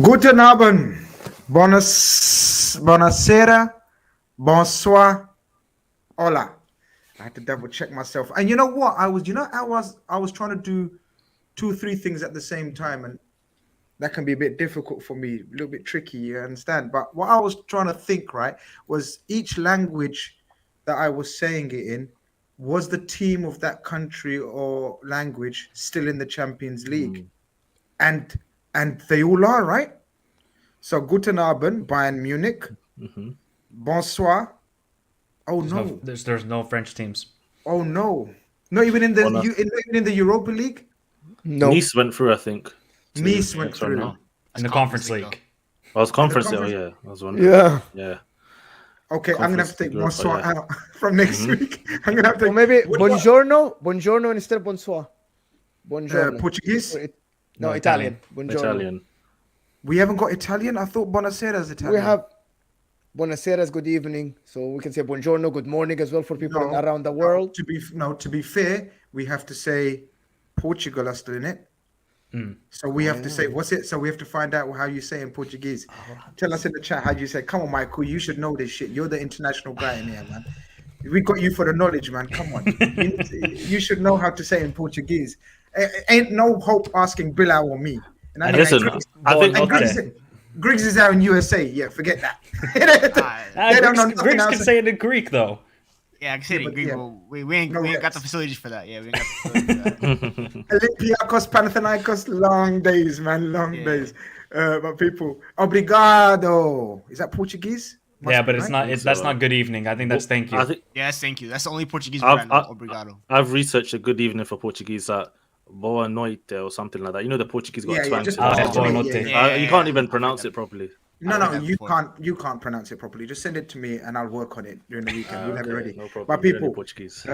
Guten Abend, buonasera, bonsoir, hola. I had to double check myself. And you know what? I was trying to do 2 or 3 things at the same time, and that can be a bit difficult for me, a little bit tricky, you understand? But what I was trying to think, right, was each language that I was saying it in, was the team of that country or language still in the Champions League? And they all are, right? So Guten Abend, Bayern Munich. Bonsoir. Oh no. There's no French teams. Oh no. Not even in the in the Europa League? No. Nice went through, I think. Nice went through. Now. In the Conference League. I was Conference League. Oh yeah, I was wondering. Yeah. Okay, I'm gonna have to take bonsoir out from next week. I'm gonna have to. Or maybe buongiorno instead of bonsoir. Buongiorno. Portuguese? No, Italian. Buongiorno. Italian. We haven't got Italian. I thought buonasera is Italian. We have buonasera is good evening, so we can say buongiorno, good morning as well for people around the world. To be fair, we have to say Portugal are still in it. So we have to say what's it? So we have to find out how you say in Portuguese. Tell us in the chat how you say. Come on, Michael, you should know this shit. You're the international guy in here, man. We got you for the knowledge, man. Come on, you should know how to say in Portuguese. Ain't no hope asking Bilal or me. And listen, I think Grizz is out in USA. Yeah, forget that. They don't know. Grizz can say it in Greek though. Yeah, I can say it in Greek. We ain't got the facilities for that. Yeah, we ain't got the facilities for that. Olympiacos, Panathinaikos, long days, man, long days. But people, obrigado. Is that Portuguese? Yeah, but it's not. That's not good evening. I think that's thank you. Yes, thank you. That's the only Portuguese word I know. Obrigado. I've researched a good evening for Portuguese that boa noite or something like that. You know the Portuguese got twang. You can't even pronounce it properly. No, you can't pronounce it properly. Just send it to me and I'll work on it during the weekend. We'll have it ready. No problem. But people, Portuguese.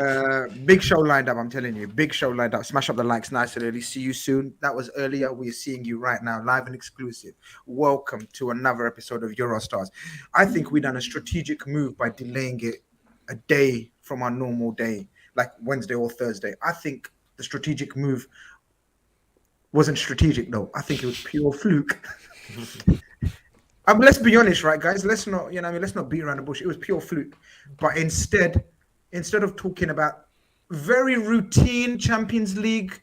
Big show lined up. I'm telling you, big show lined up. Smash up the likes nice and early. See you soon. That was earlier. We're seeing you right now, live and exclusive. Welcome to another episode of Eurostars. I think we've done a strategic move by delaying it a day from our normal day, like Wednesday or Thursday. I think the strategic move wasn't strategic though. I think it was pure fluke. Let's be honest, right, guys? Let's not, let's not beat around the bush. It was pure fluke. But instead of talking about very routine Champions League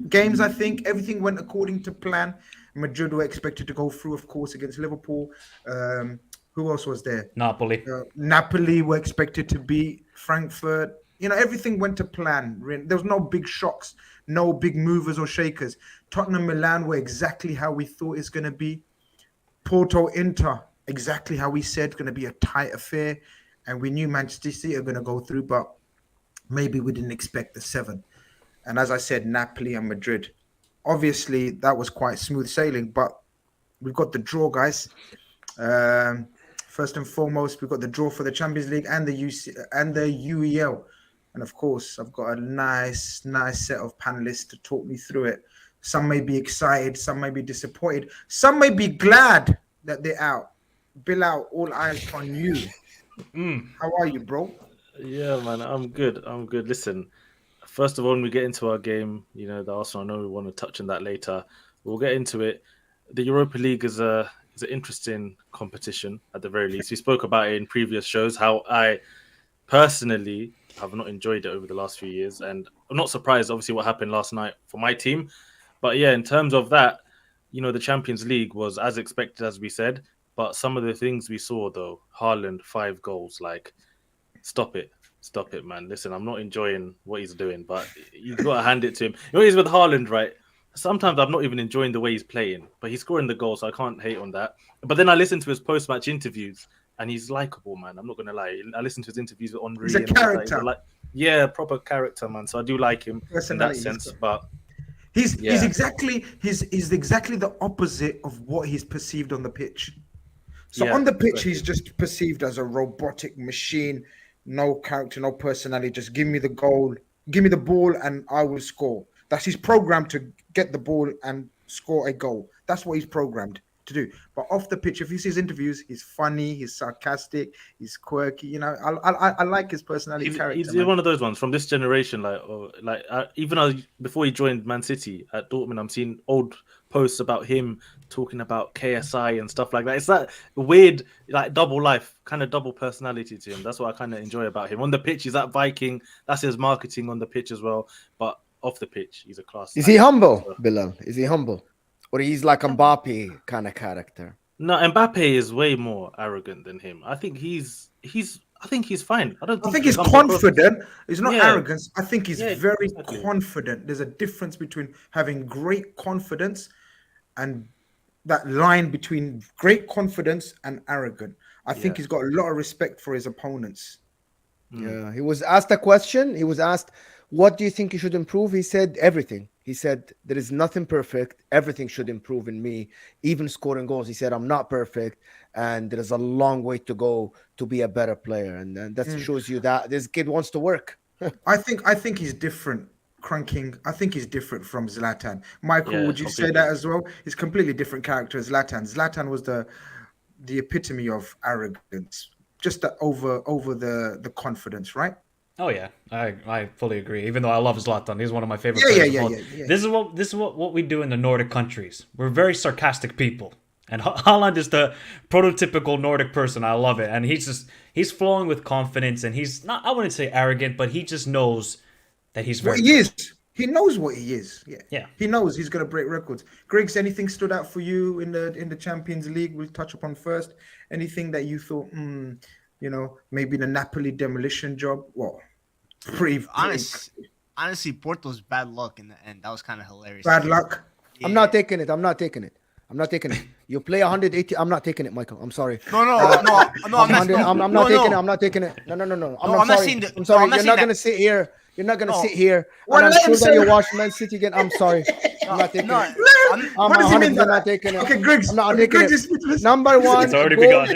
games, I think everything went according to plan. Madrid were expected to go through, of course, against Liverpool. Who else was there? Napoli. Napoli were expected to beat Frankfurt. Everything went to plan. There was no big shocks, no big movers or shakers. Tottenham, Milan were exactly how we thought it's going to be. Porto, Inter, exactly how we said, going to be a tight affair. And we knew Manchester City are going to go through, but maybe we didn't expect the 7. And as I said, Napoli and Madrid. Obviously, that was quite smooth sailing, but we've got the draw, guys. First and foremost, we've got the draw for the Champions League and the UEL. And of course, I've got a nice set of panelists to talk me through it. Some may be excited, some may be disappointed, some may be glad that they're out. Bilal, all eyes on you. How are you, bro? Yeah, man, I'm good. Listen, first of all, when we get into our game, the Arsenal, I know we want to touch on that later. We'll get into it. The Europa League is an interesting competition, at the very least. We spoke about it in previous shows, how I personally have not enjoyed it over the last few years. And I'm not surprised, obviously, what happened last night for my team. But yeah, in terms of that, the Champions League was as expected, as we said. But some of the things we saw, though, Haaland, 5 goals, like, stop it, man. Listen, I'm not enjoying what he's doing, but you've got to hand it to him. He's with Haaland, right? Sometimes I'm not even enjoying the way he's playing, but he's scoring the goal, so I can't hate on that. But then I listen to his post-match interviews, and he's likable, man. I'm not going to lie. I listen to his interviews with Henry. He's a character. Proper character, man. So I do like him in that sense, but... He's exactly the opposite of what he's perceived on the pitch. So on the pitch, he's just perceived as a robotic machine, no character, no personality. Just give me the goal, give me the ball, and I will score. That's his program, to get the ball and score a goal. That's what he's programmed to do. But off the pitch, if you see his interviews, he's funny, he's sarcastic, he's quirky. I like his personality. He's one of those ones from this generation. Even before he joined Man City at Dortmund, I'm seeing old posts about him talking about KSI and stuff like that. It's that weird, like double life, kind of double personality to him. That's what I kind of enjoy about him. On the pitch, he's that Viking. That's his marketing on the pitch as well. But off the pitch, he's a class. Is he humble, Bilal? Is he humble? Or he's like a Mbappe kind of character? No, Mbappe is way more arrogant than him. I think he's fine. I think he's confident. It's not arrogance. I think he's very exactly. confident. There's a difference between having great confidence and that line between great confidence and arrogant. I think he's got a lot of respect for his opponents. Yeah, he was asked a question. He was asked, what do you think you should improve? He said everything. He said, there is nothing perfect. Everything should improve in me, even scoring goals. He said, I'm not perfect, and there is a long way to go to be a better player. And that shows you that this kid wants to work. I think he's different, Cranking. I think he's different from Zlatan. Michael, would you say that as well? He's completely different character as Zlatan. Zlatan was the epitome of arrogance, just over the confidence, right? Oh yeah, I fully agree. Even though I love Zlatan, he's one of my favorite players. Yeah. This is what we do in the Nordic countries. We're very sarcastic people, and Haaland is the prototypical Nordic person. I love it, and he's flowing with confidence, and he's not, I wouldn't say arrogant, but he just knows that he's very. What he is. He knows what he is. Yeah. He knows he's going to break records. Griggs, anything stood out for you in the Champions League? We'll touch upon first. Anything that you thought, maybe the Napoli demolition job? Well, pretty honestly, Porto's bad luck in the end. That was kind of hilarious. Bad luck. Yeah. I'm not taking it. You play 180. I'm not taking it, Michael. I'm sorry. No. I'm not taking it. I'm not taking it. No. I'm not saying that. I'm sorry. You're not gonna sit here. You're not gonna sit here. And I'm sure that you watch Man City again. I'm sorry. I'm not taking it. I'm 100% not taking it. Okay, Griggs. I'm not taking it. Number one, it's already begun.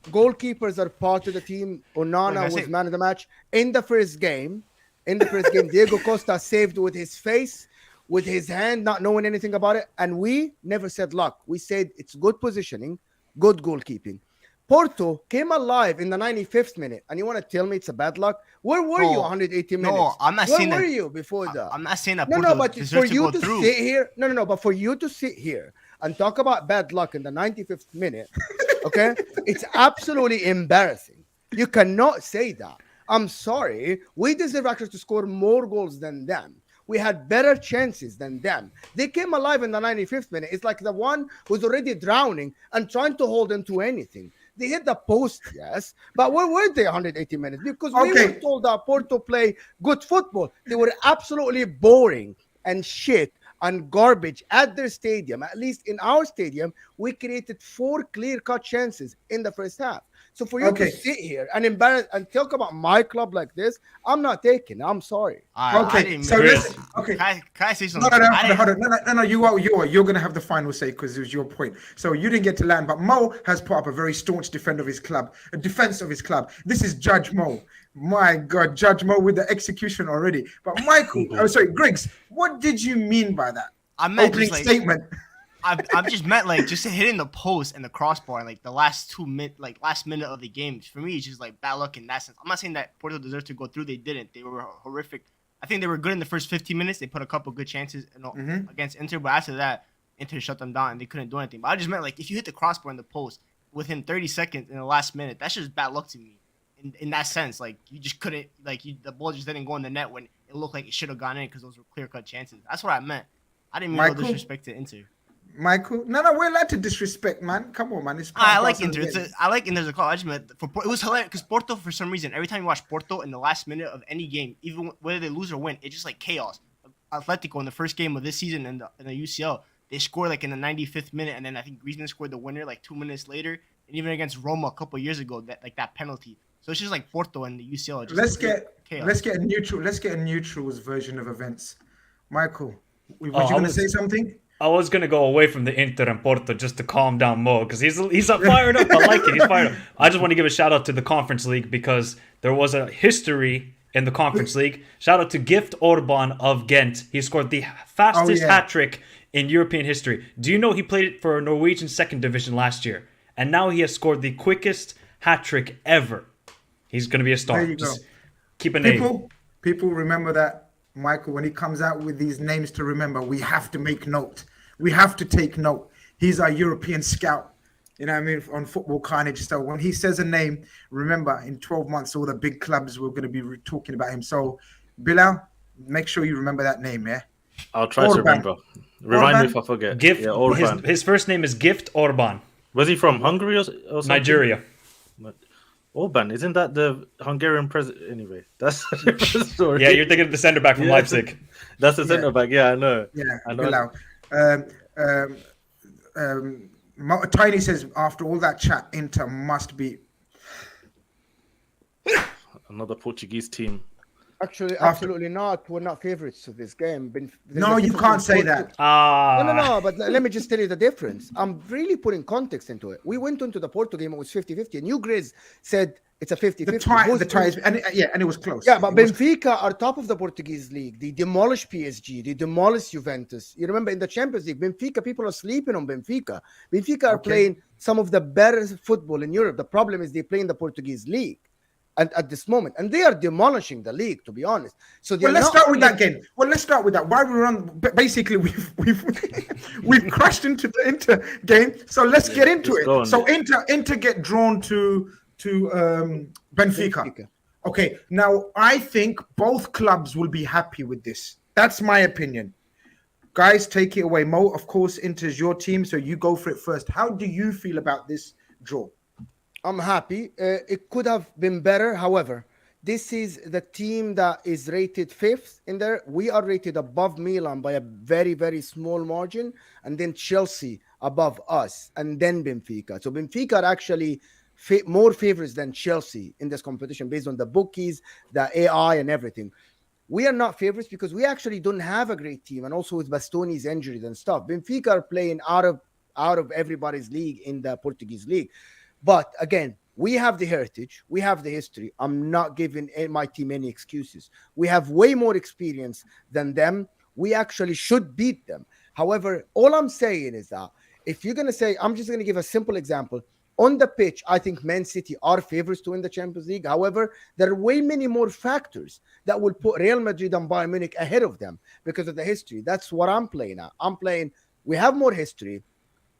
Goalkeepers are part of the team. Onana was man of the match in the first game. Diego Costa saved with his face, with his hand, not knowing anything about it. And we never said luck. We said it's good positioning, good goalkeeping. Porto came alive in the 95th minute, and you want to tell me it's a bad luck? Where were you 180 minutes? No, I'm not saying that. Where were you before that? I'm not saying that. No, but for you to sit here, but for you to sit here and talk about bad luck in the 95th minute, okay, it's absolutely embarrassing. You cannot say that. I'm sorry. We deserve actually to score more goals than them. We had better chances than them. They came alive in the 95th minute. It's like the one who's already drowning and trying to hold into anything. They hit the post, yes, but where were they 180 minutes? Because we were told that Porto play good football. They were absolutely boring and shit and garbage at their stadium. At least in our stadium, we created 4 clear-cut chances in the first half. So for you to sit here and embarrass and talk about my club like this, I'm not taking it. I'm sorry. Okay, so listen. Okay, can I say something? No. You're gonna have the final say because it was your point. So you didn't get to land, but Mo has put up a very staunch defense of his club. This is Judge Mo. My God, Judge Mo with the execution already. But Michael, Griggs, what did you mean by that? I meant opening statement. I've just meant just hitting the post and the crossbar and the last minute of the game. For me, it's just bad luck in that sense. I'm not saying that Porto deserved to go through. They didn't. They were horrific. I think they were good in the first 15 minutes. They put a couple good chances against Inter, but after that, Inter shut them down and they couldn't do anything. But I just meant if you hit the crossbar in the post within 30 seconds in the last minute, that's just bad luck to me. In that sense, you just couldn't the ball just didn't go in the net when it looked like it should have gone in because those were clear cut chances. That's what I meant. I didn't mean no disrespect to Inter. Michael, no, we're allowed to disrespect, man. Come on, man. I like Inter. I like Inter's a call. I just meant it was hilarious because Porto, for some reason, every time you watch Porto in the last minute of any game, even whether they lose or win, it's just chaos. Atletico in the first game of this season in the UCL, they scored in the 95th minute, and then I think Griezmann scored the winner 2 minutes later, and even against Roma a couple of years ago, that penalty. So it's just Porto and the UCL. Let's get a neutral's version of events. Michael, were you going to say something? I was going to go away from the Inter and Porto just to calm down Mo because he's fired up. I like it. He's fired up. I just want to give a shout out to the Conference League because there was a history in the Conference League. Shout out to Gift Orban of Ghent. He scored the fastest hat trick in European history. Do you know he played for Norwegian 2nd Division last year? And now he has scored the quickest hat trick ever. He's going to be a star. Just keep a name. People remember that, Michael, when he comes out with these names to remember, we have to make note. we have to take note. He's our European scout. You know what I mean? On Football Khanage. So when he says a name, remember, in 12 months, all the big clubs we're going to be talking about him. So, Bilal, make sure you remember that name, yeah? I'll try to remember. Remind me if I forget. Gift. Yeah, his first name is Gift Orban. Where's he from? Hungary or something? Nigeria. Orban, isn't that the Hungarian president? Anyway, that's a different story. Yeah, you're thinking of the centre back from Leipzig. That's the centre back. Yeah, I know. Yeah, I know. Tiny says after all that chat, Inter must be another Portuguese team. Actually, absolutely not. We're not favourites to this game. No, you can't say that. No. But let me just tell you the difference. I'm really putting context into it. We went into the Porto game. It was 50-50. And you, Grizz, said it's a 50-50. The ties, and it was close. Yeah, but Benfica are top of the Portuguese league. They demolished PSG. They demolished Juventus. You remember in the Champions League, Benfica, people are sleeping on Benfica. Benfica are playing some of the better football in Europe. The problem is they play in the Portuguese league. And at this moment, and they are demolishing the league, to be honest. So let's start with that game. Let's start with that. Why we run? Basically, we've crashed into the Inter game. So let's get into it. So Inter get drawn to Benfica. Okay. Now I think both clubs will be happy with this. That's my opinion. Guys, take it away. Mo, of course, Inter's your team, so you go for it first. How do you feel about this draw? I'm happy. It could have been better. However, this is the team that is rated 5th in there. We are rated above Milan by a very, very small margin. And then Chelsea above us. And then Benfica. So Benfica are actually more favorites than Chelsea in this competition based on the bookies, the AI and everything. We are not favorites because we actually don't have a great team. And also with Bastoni's injuries and stuff. Benfica are playing out of everybody's league in the Portuguese league. But again, we have the heritage. We have the history. I'm not giving my team any excuses. We have way more experience than them. We actually should beat them. However, all I'm saying is that if you're going to say, I'm just going to give a simple example. On the pitch, I think Man City are favorites to win the Champions League. However, there are way many more factors that will put Real Madrid and Bayern Munich ahead of them because of the history. That's what I'm playing at. I'm playing, we have more history.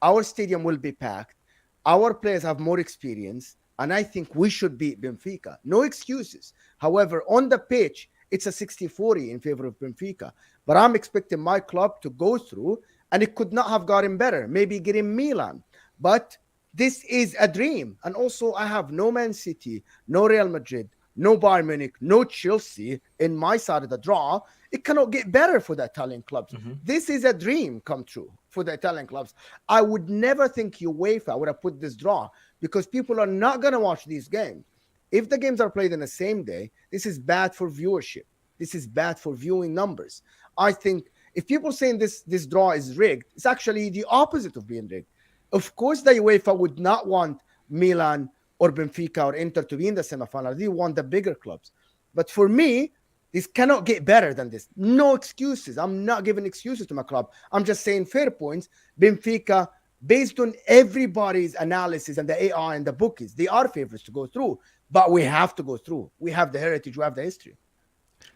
Our stadium will be packed. Our players have more experience, and I think we should beat Benfica. No excuses. However, on the pitch, it's a 60-40 in favor of Benfica. But I'm expecting my club to go through, and it could not have gotten better. Maybe getting Milan. But this is a dream. And also, I have no Man City, no Real Madrid, no Bayern Munich, no Chelsea in my side of the draw. It cannot get better for the Italian clubs. Mm-hmm. This is a dream come true for the Italian clubs. I would never think UEFA would have put this draw because people are not going to watch these games. If the games are played in the same day, this is bad for viewership. This is bad for viewing numbers. I think if people saying this draw is rigged, it's actually the opposite of being rigged. Of course, the UEFA would not want Milan or Benfica or Inter to be in the semifinal. They want the bigger clubs. But for me, this cannot get better than this. No excuses. I'm not giving excuses to my club. I'm just saying fair points. Benfica, based on everybody's analysis and the AI and the bookies, they are favorites to go through. But we have to go through. We have the heritage. We have the history.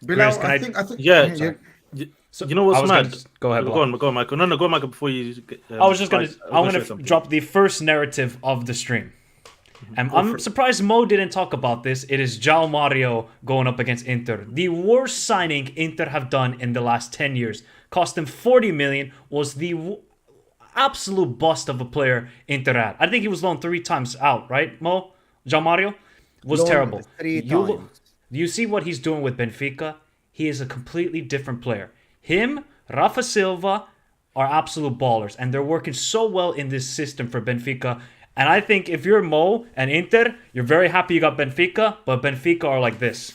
Bilal, Grizz, I think. Yeah. So, you know what's mad? Go ahead, go on, Michael. No, go on, Michael. Before you, I was just gonna. I want to drop the first narrative of the stream. And I'm surprised Mo didn't talk about this. It is João Mario going up against Inter. The worst signing Inter have done in the last 10 years. Cost them 40 million. Was the absolute bust of a player Inter had. I think he was loaned 3 times out, right, Mo? João Mario was terrible. 3 times. You see what he's doing with Benfica? He is a completely different player. Him, Rafa Silva are absolute ballers. And they're working so well in this system for Benfica. And I think if you're Mo and Inter, you're very happy you got Benfica, but Benfica are like this.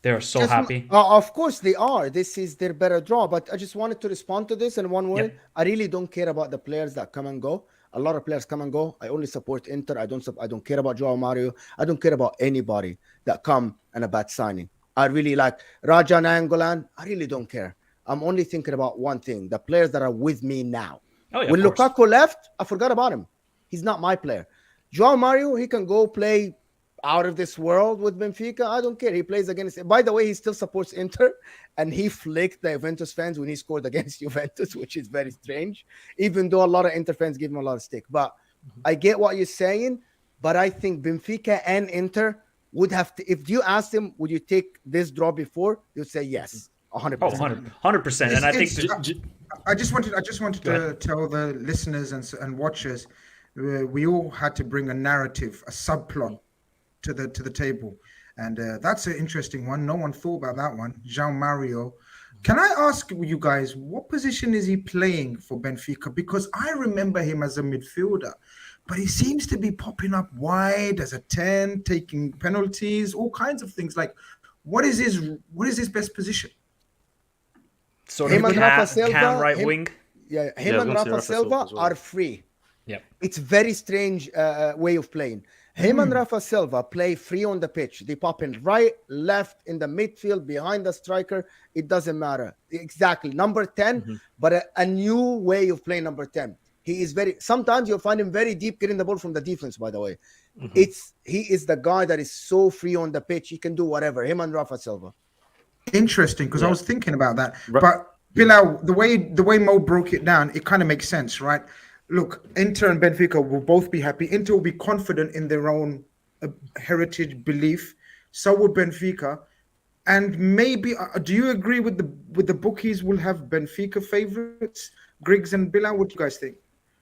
They are so happy. Of course they are. This is their better draw. But I just wanted to respond to this in one word. Yep. I really don't care about the players that come and go. A lot of players come and go. I only support Inter. I don't care about João Mario. I don't care about anybody that come and a bad signing. I really like Raja Nainggolan. I really don't care. I'm only thinking about one thing. The players that are with me now. Oh, yeah, when Lukaku left, I forgot about him. He's not my player. João Mario, he can go play out of this world with Benfica. I don't care. He plays against. By the way, he still supports Inter, and he flicked the Juventus fans when he scored against Juventus, which is very strange. Even though a lot of Inter fans give him a lot of stick, but I get what you're saying. But I think Benfica and Inter would have to. If you asked him, would you take this draw before? He'll say yes, 100%. Oh, 100%. And I think I just wanted to tell the listeners and watchers, we all had to bring a narrative, a subplot to the table, and that's an interesting one. No one thought about that one. Jean Mario, can I ask you guys, what position is he playing for Benfica? Because I remember him as a midfielder, but he seems to be popping up wide as a 10, taking penalties, all kinds of things. Like, what is his best position? Sort Him of and Rafa cam Silva, right wing. Him and Rafa Silva are free. Yeah, it's very strange way of playing. Him and Rafa Silva play free on the pitch. They pop in right, left, in the midfield, behind the striker. It doesn't matter. Exactly. Number 10, but a new way of playing number 10. He is sometimes you'll find him very deep getting the ball from the defense, by the way. He is the guy that is so free on the pitch. He can do whatever. Him and Rafa Silva. Interesting, because I was thinking about that. But Bilal, the way Mo broke it down, it kind of makes sense, right? Look, Inter and Benfica will both be happy. Inter will be confident in their own heritage belief. So will Benfica. And maybe, do you agree with the bookies will have Benfica favorites? Griggs and Bilal, what do you guys think?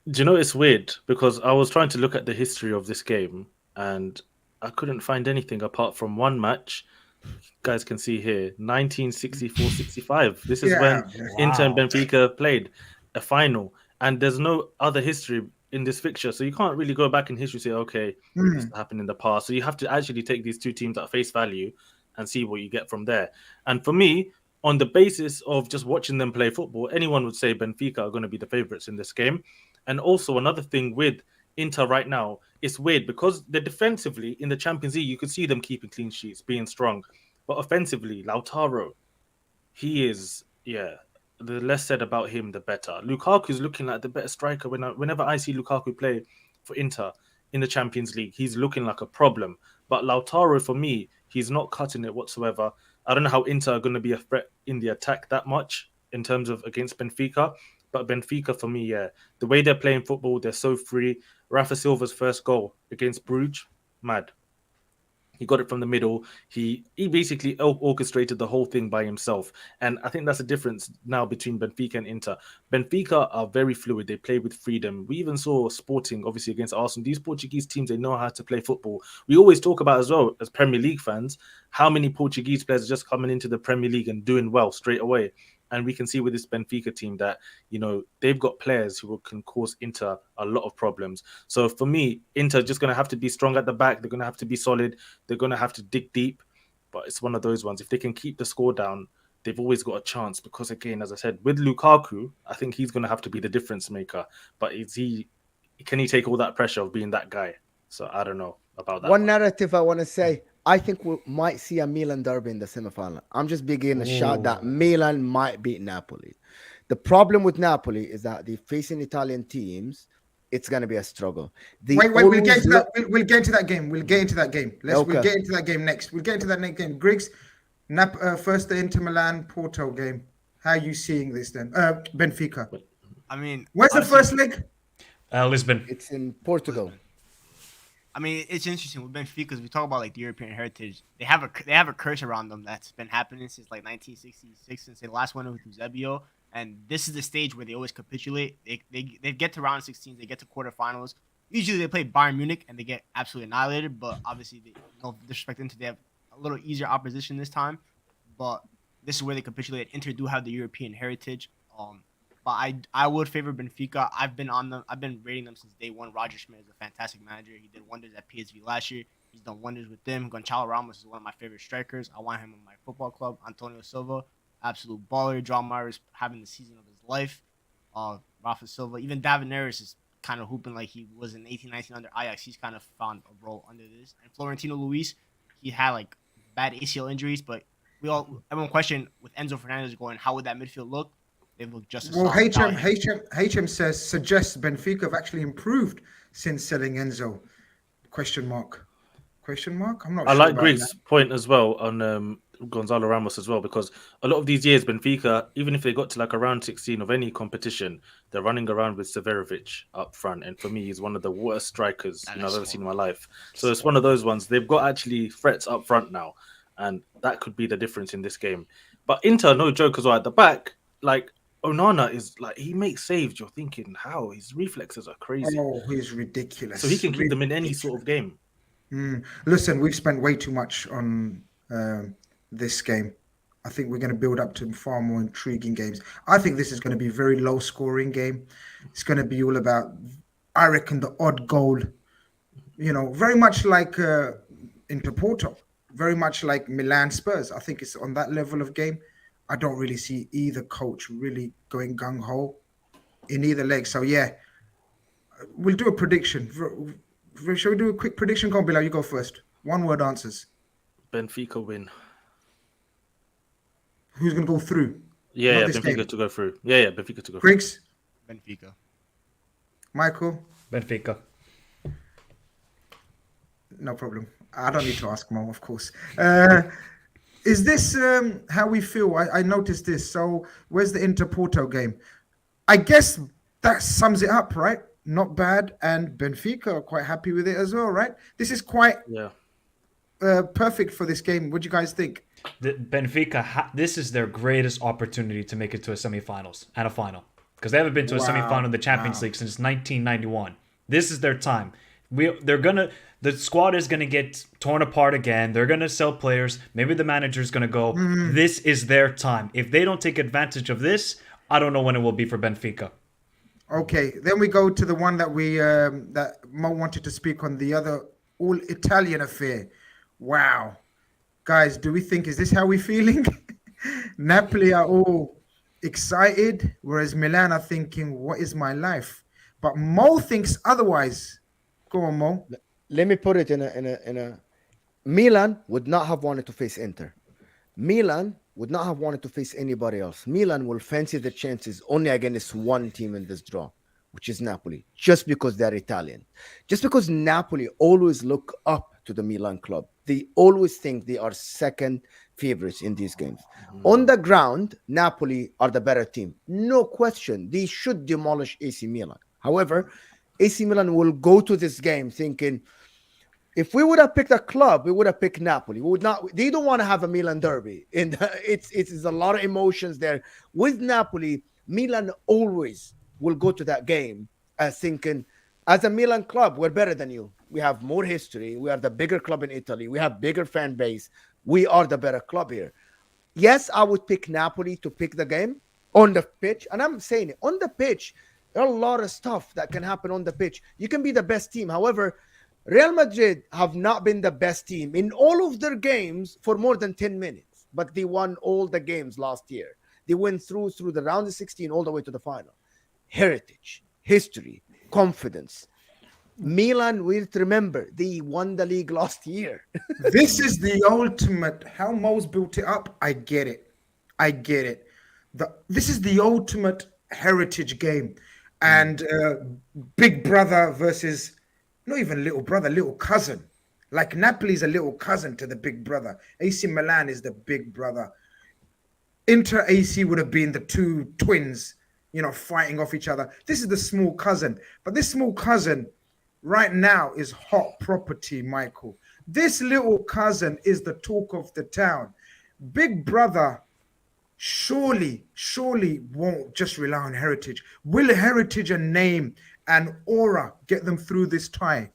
Do you know, it's weird because I was trying to look at the history of this game and I couldn't find anything apart from one match. You guys can see here, 1964-65. This is when Inter and Benfica played a final. And there's no other history in this fixture. So you can't really go back in history and say, okay, this happened in the past. So you have to actually take these two teams at face value and see what you get from there. And for me, on the basis of just watching them play football, anyone would say Benfica are going to be the favourites in this game. And also another thing with Inter right now, it's weird because they're defensively in the Champions League, you could see them keeping clean sheets, being strong. But offensively, Lautaro, he is, the less said about him, the better. Lukaku is looking like the better striker. Whenever I see Lukaku play for Inter in the Champions League, he's looking like a problem. But Lautaro, for me, he's not cutting it whatsoever. I don't know how Inter are going to be a threat in the attack that much in terms of against Benfica. But Benfica, for me, the way they're playing football, they're so free. Rafa Silva's first goal against Bruges, mad. He got it from the middle. He basically orchestrated the whole thing by himself. And I think that's the difference now between Benfica and Inter. Benfica are very fluid. They play with freedom. We even saw Sporting, obviously, against Arsenal. These Portuguese teams, they know how to play football. We always talk about as well, as Premier League fans, how many Portuguese players are just coming into the Premier League and doing well straight away. And we can see with this Benfica team that, they've got players who can cause Inter a lot of problems. So for me, Inter just going to have to be strong at the back. They're going to have to be solid. They're going to have to dig deep. But it's one of those ones. If they can keep the score down, they've always got a chance. Because again, as I said, with Lukaku, I think he's going to have to be the difference maker. But can he take all that pressure of being that guy? So I don't know about that. One narrative I want to say, I think we might see a Milan derby in the semifinal. I'm just beginning a shot that Milan might beat Napoli. The problem with Napoli is that they're facing Italian teams. It's going to be a struggle. Wait, we'll get into that. We'll get into that game. We'll get into that game. We'll get into that game next. We'll get into that next game. Griggs, first the Inter Milan Porto game. How are you seeing this then? Benfica. I mean, where's the first leg? Lisbon. It's in Portugal. I mean, it's interesting with Benfica because we talk about like the European heritage. They have a curse around them that's been happening since like 1966, since the last one with Eusebio. And this is the stage where they always capitulate. They get to round 16, they get to quarterfinals. Usually they play Bayern Munich and they get absolutely annihilated. But obviously, no disrespect into, they have a little easier opposition this time. But this is where they capitulate. Inter do have the European heritage. But I would favor Benfica. I've been rating them since day one. Roger Schmidt is a fantastic manager. He did wonders at PSV last year. He's done wonders with them. Gonçalo Ramos is one of my favorite strikers. I want him in my football club. Antonio Silva, absolute baller. John Myers having the season of his life. Rafa Silva, even David Neres is kind of hooping like he was in 18-19 under Ajax. He's kind of found a role under this. And Florentino Luis, he had like bad ACL injuries, but everyone questioned with Enzo Fernandez going, how would that midfield look? They look just as HM suggests Benfica have actually improved since selling Enzo. Question mark. Question mark? I'm not I sure like about Grizz's point as well on Gonzalo Ramos as well, because a lot of these years Benfica, even if they got to like a round 16 of any competition, they're running around with Severovic up front, and for me, he's one of the worst strikers I've ever seen in my life. So it's one of those ones. They've got actually threats up front now, and that could be the difference in this game. But Inter, no joke as well at the back. Like Onana is like, he makes saves. You're thinking, how his reflexes are crazy. Oh, he's ridiculous. So he can keep them in any sort of game. Listen, we've spent way too much on this game. I think we're going to build up to far more intriguing games. I think this is going to be a very low scoring game. It's going to be all about, I reckon, the odd goal. You know, very much like Inter Porto, very much like Milan Spurs. I think it's on that level of game. I don't really see either coach really going gung-ho in either leg. So, yeah, we'll do a prediction. Shall we do a quick prediction? Go on, Bilal, you go first. One-word answers. Benfica win. Who's going to go through? Yeah, Benfica to go through. Yeah, Benfica to go through. Briggs? Benfica. Michael? Benfica. No problem. I don't need to ask Mo, of course. Is this how we feel? I noticed this. So where's the Inter Porto game? I guess that sums it up, right? Not bad. And Benfica are quite happy with it as well, right? This is quite perfect for this game. What do you guys think? Benfica, this is their greatest opportunity to make it to a semifinals and a final. Because they haven't been to a semifinal in the Champions League since 1991. This is their time. The squad is gonna get torn apart again. They're gonna sell players. Maybe the manager's gonna go. This is their time. If they don't take advantage of this, I don't know when it will be for Benfica. Okay, then we go to the one that that Mo wanted to speak on, the other all Italian affair. Wow, guys, do we think, is this how we're feeling? Napoli are all excited, whereas Milan are thinking, what is my life? But Mo thinks otherwise. Go on, Mo. Let me put it in a Milan would not have wanted to face Inter. Milan would not have wanted to face anybody else. Milan will fancy the chances only against one team in this draw, which is Napoli, just because they're Italian. Just because Napoli always look up to the Milan club. They always think they are second favorites in these games. On the ground, Napoli are the better team. No question. They should demolish AC Milan. However, AC Milan will go to this game thinking, if we would have picked a club, we would have picked Napoli. We would not. They don't want to have a Milan derby. It's a lot of emotions there. With Napoli, Milan always will go to that game thinking, as a Milan club, we're better than you. We have more history. We are the bigger club in Italy. We have bigger fan base. We are the better club here. Yes, I would pick Napoli to pick the game on the pitch. And I'm saying it, on the pitch, there are a lot of stuff that can happen on the pitch. You can be the best team. However, Real Madrid have not been the best team in all of their games for more than 10 minutes, but they won all the games last year. They went through the round of 16 all the way to the final. Heritage, history, confidence. Milan will remember they won the league last year. This is the ultimate. How Mo's built it up, I get it. This is the ultimate heritage game. And big brother versus... not even little brother, little cousin. Like Napoli's a little cousin to the big brother. AC Milan is the big brother. Inter AC would have been the two twins, fighting off each other. This is the small cousin. But this small cousin right now is hot property, Michael. This little cousin is the talk of the town. Big brother surely won't just rely on heritage. Will heritage and name and aura get them through this tie?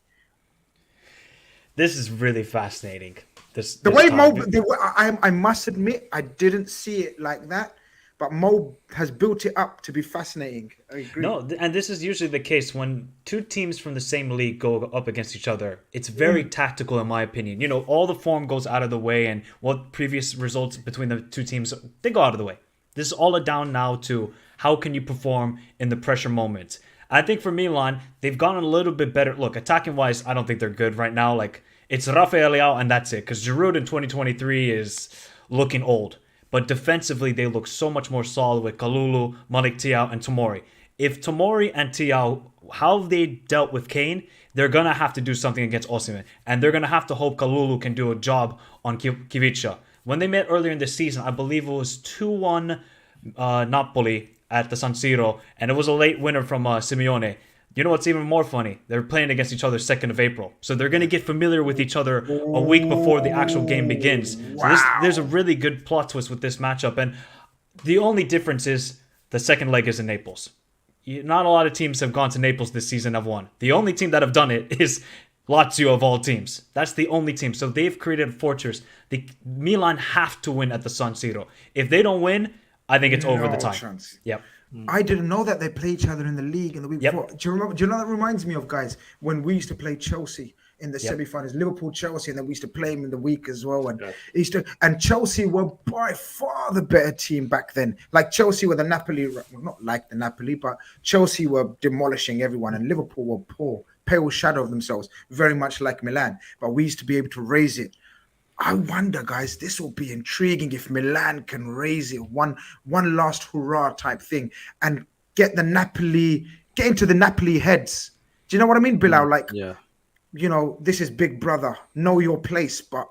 This is really fascinating. I must admit, I didn't see it like that, but Mo has built it up to be fascinating. I agree. No, and this is usually the case when two teams from the same league go up against each other. It's very tactical, in my opinion. All the form goes out of the way, and what previous results between the two teams, they go out of the way. This is all down now to how can you perform in the pressure moments. I think for Milan, they've gotten a little bit better. Look, attacking-wise, I don't think they're good right now. Like, it's Rafael Leao and that's it. Because Giroud in 2023 is looking old. But defensively, they look so much more solid with Kalulu, Malik Thiaw, and Tomori. If Tomori and Thiaw how they dealt with Kane, they're gonna have to do something against Osimhen, and they're gonna have to hope Kalulu can do a job on Kivica. When they met earlier in the season, I believe it was 2-1 Napoli at the San Siro, and it was a late winner from Simeone. You know what's even more funny? They're playing against each other 2nd of April. So they're going to get familiar with each other a week before the actual game begins. So there's a really good plot twist with this matchup. And the only difference is the second leg is in Naples. Not a lot of teams have gone to Naples this season have won. The only team that have done it is Lazio of all teams. That's the only team. So they've created a fortress. Milan have to win at the San Siro. If they don't win, I think it's over the time. Chance. Yep. I didn't know that they play each other in the league in the week before. Do you know that reminds me of, guys, when we used to play Chelsea in the semi-finals, Liverpool, Chelsea, and then we used to play them in the week as well. And Chelsea were by far the better team back then. Like Chelsea were the Napoli, well, not like the Napoli, but Chelsea were demolishing everyone, and Liverpool were poor, pale shadow of themselves, very much like Milan. But we used to be able to raise it. I wonder, guys, this will be intriguing if Milan can raise it, one last hurrah type thing, and get into the Napoli heads. Do you know what I mean, Bilal? Like, you know, this is big brother, know your place, but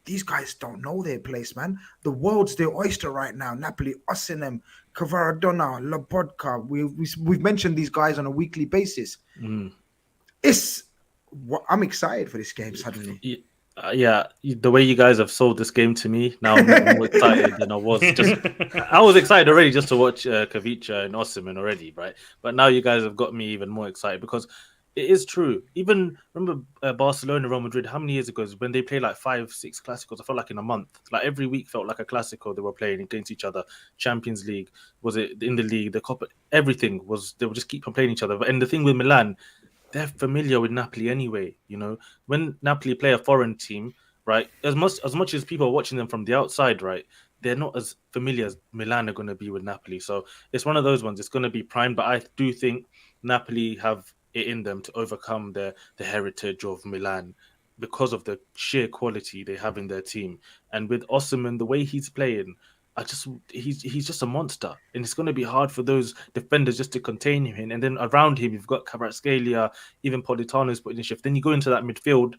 these guys don't know their place, man. The world's their oyster right now. Napoli, Osimhen, Kvaradona, Lobotka. We've mentioned these guys on a weekly basis. I'm excited for this game suddenly. The way you guys have sold this game to me, now I'm more excited than I was. I was excited already just to watch Kivica and Osimhen already, right? But now you guys have got me even more excited because it is true. Even remember Barcelona, Real Madrid, how many years ago when they played like 5-6 Clásicos? I felt like in a month. Like every week felt like a Clásico they were playing against each other. Champions League, was it in the league, the Copa, everything was, they would just keep on playing each other. And the thing with Milan, they're familiar with Napoli anyway. You know, when Napoli play a foreign team, right? As much as people are watching them from the outside, right? They're not as familiar as Milan are going to be with Napoli. So it's one of those ones. It's going to be prime, but I do think Napoli have it in them to overcome the heritage of Milan because of the sheer quality they have in their team. And with Osimhen, the way he's playing, he's just a monster, and it's going to be hard for those defenders just to contain him. And then around him, you've got Kvaratskhelia, even Politano's putting in shift. Then you go into that midfield,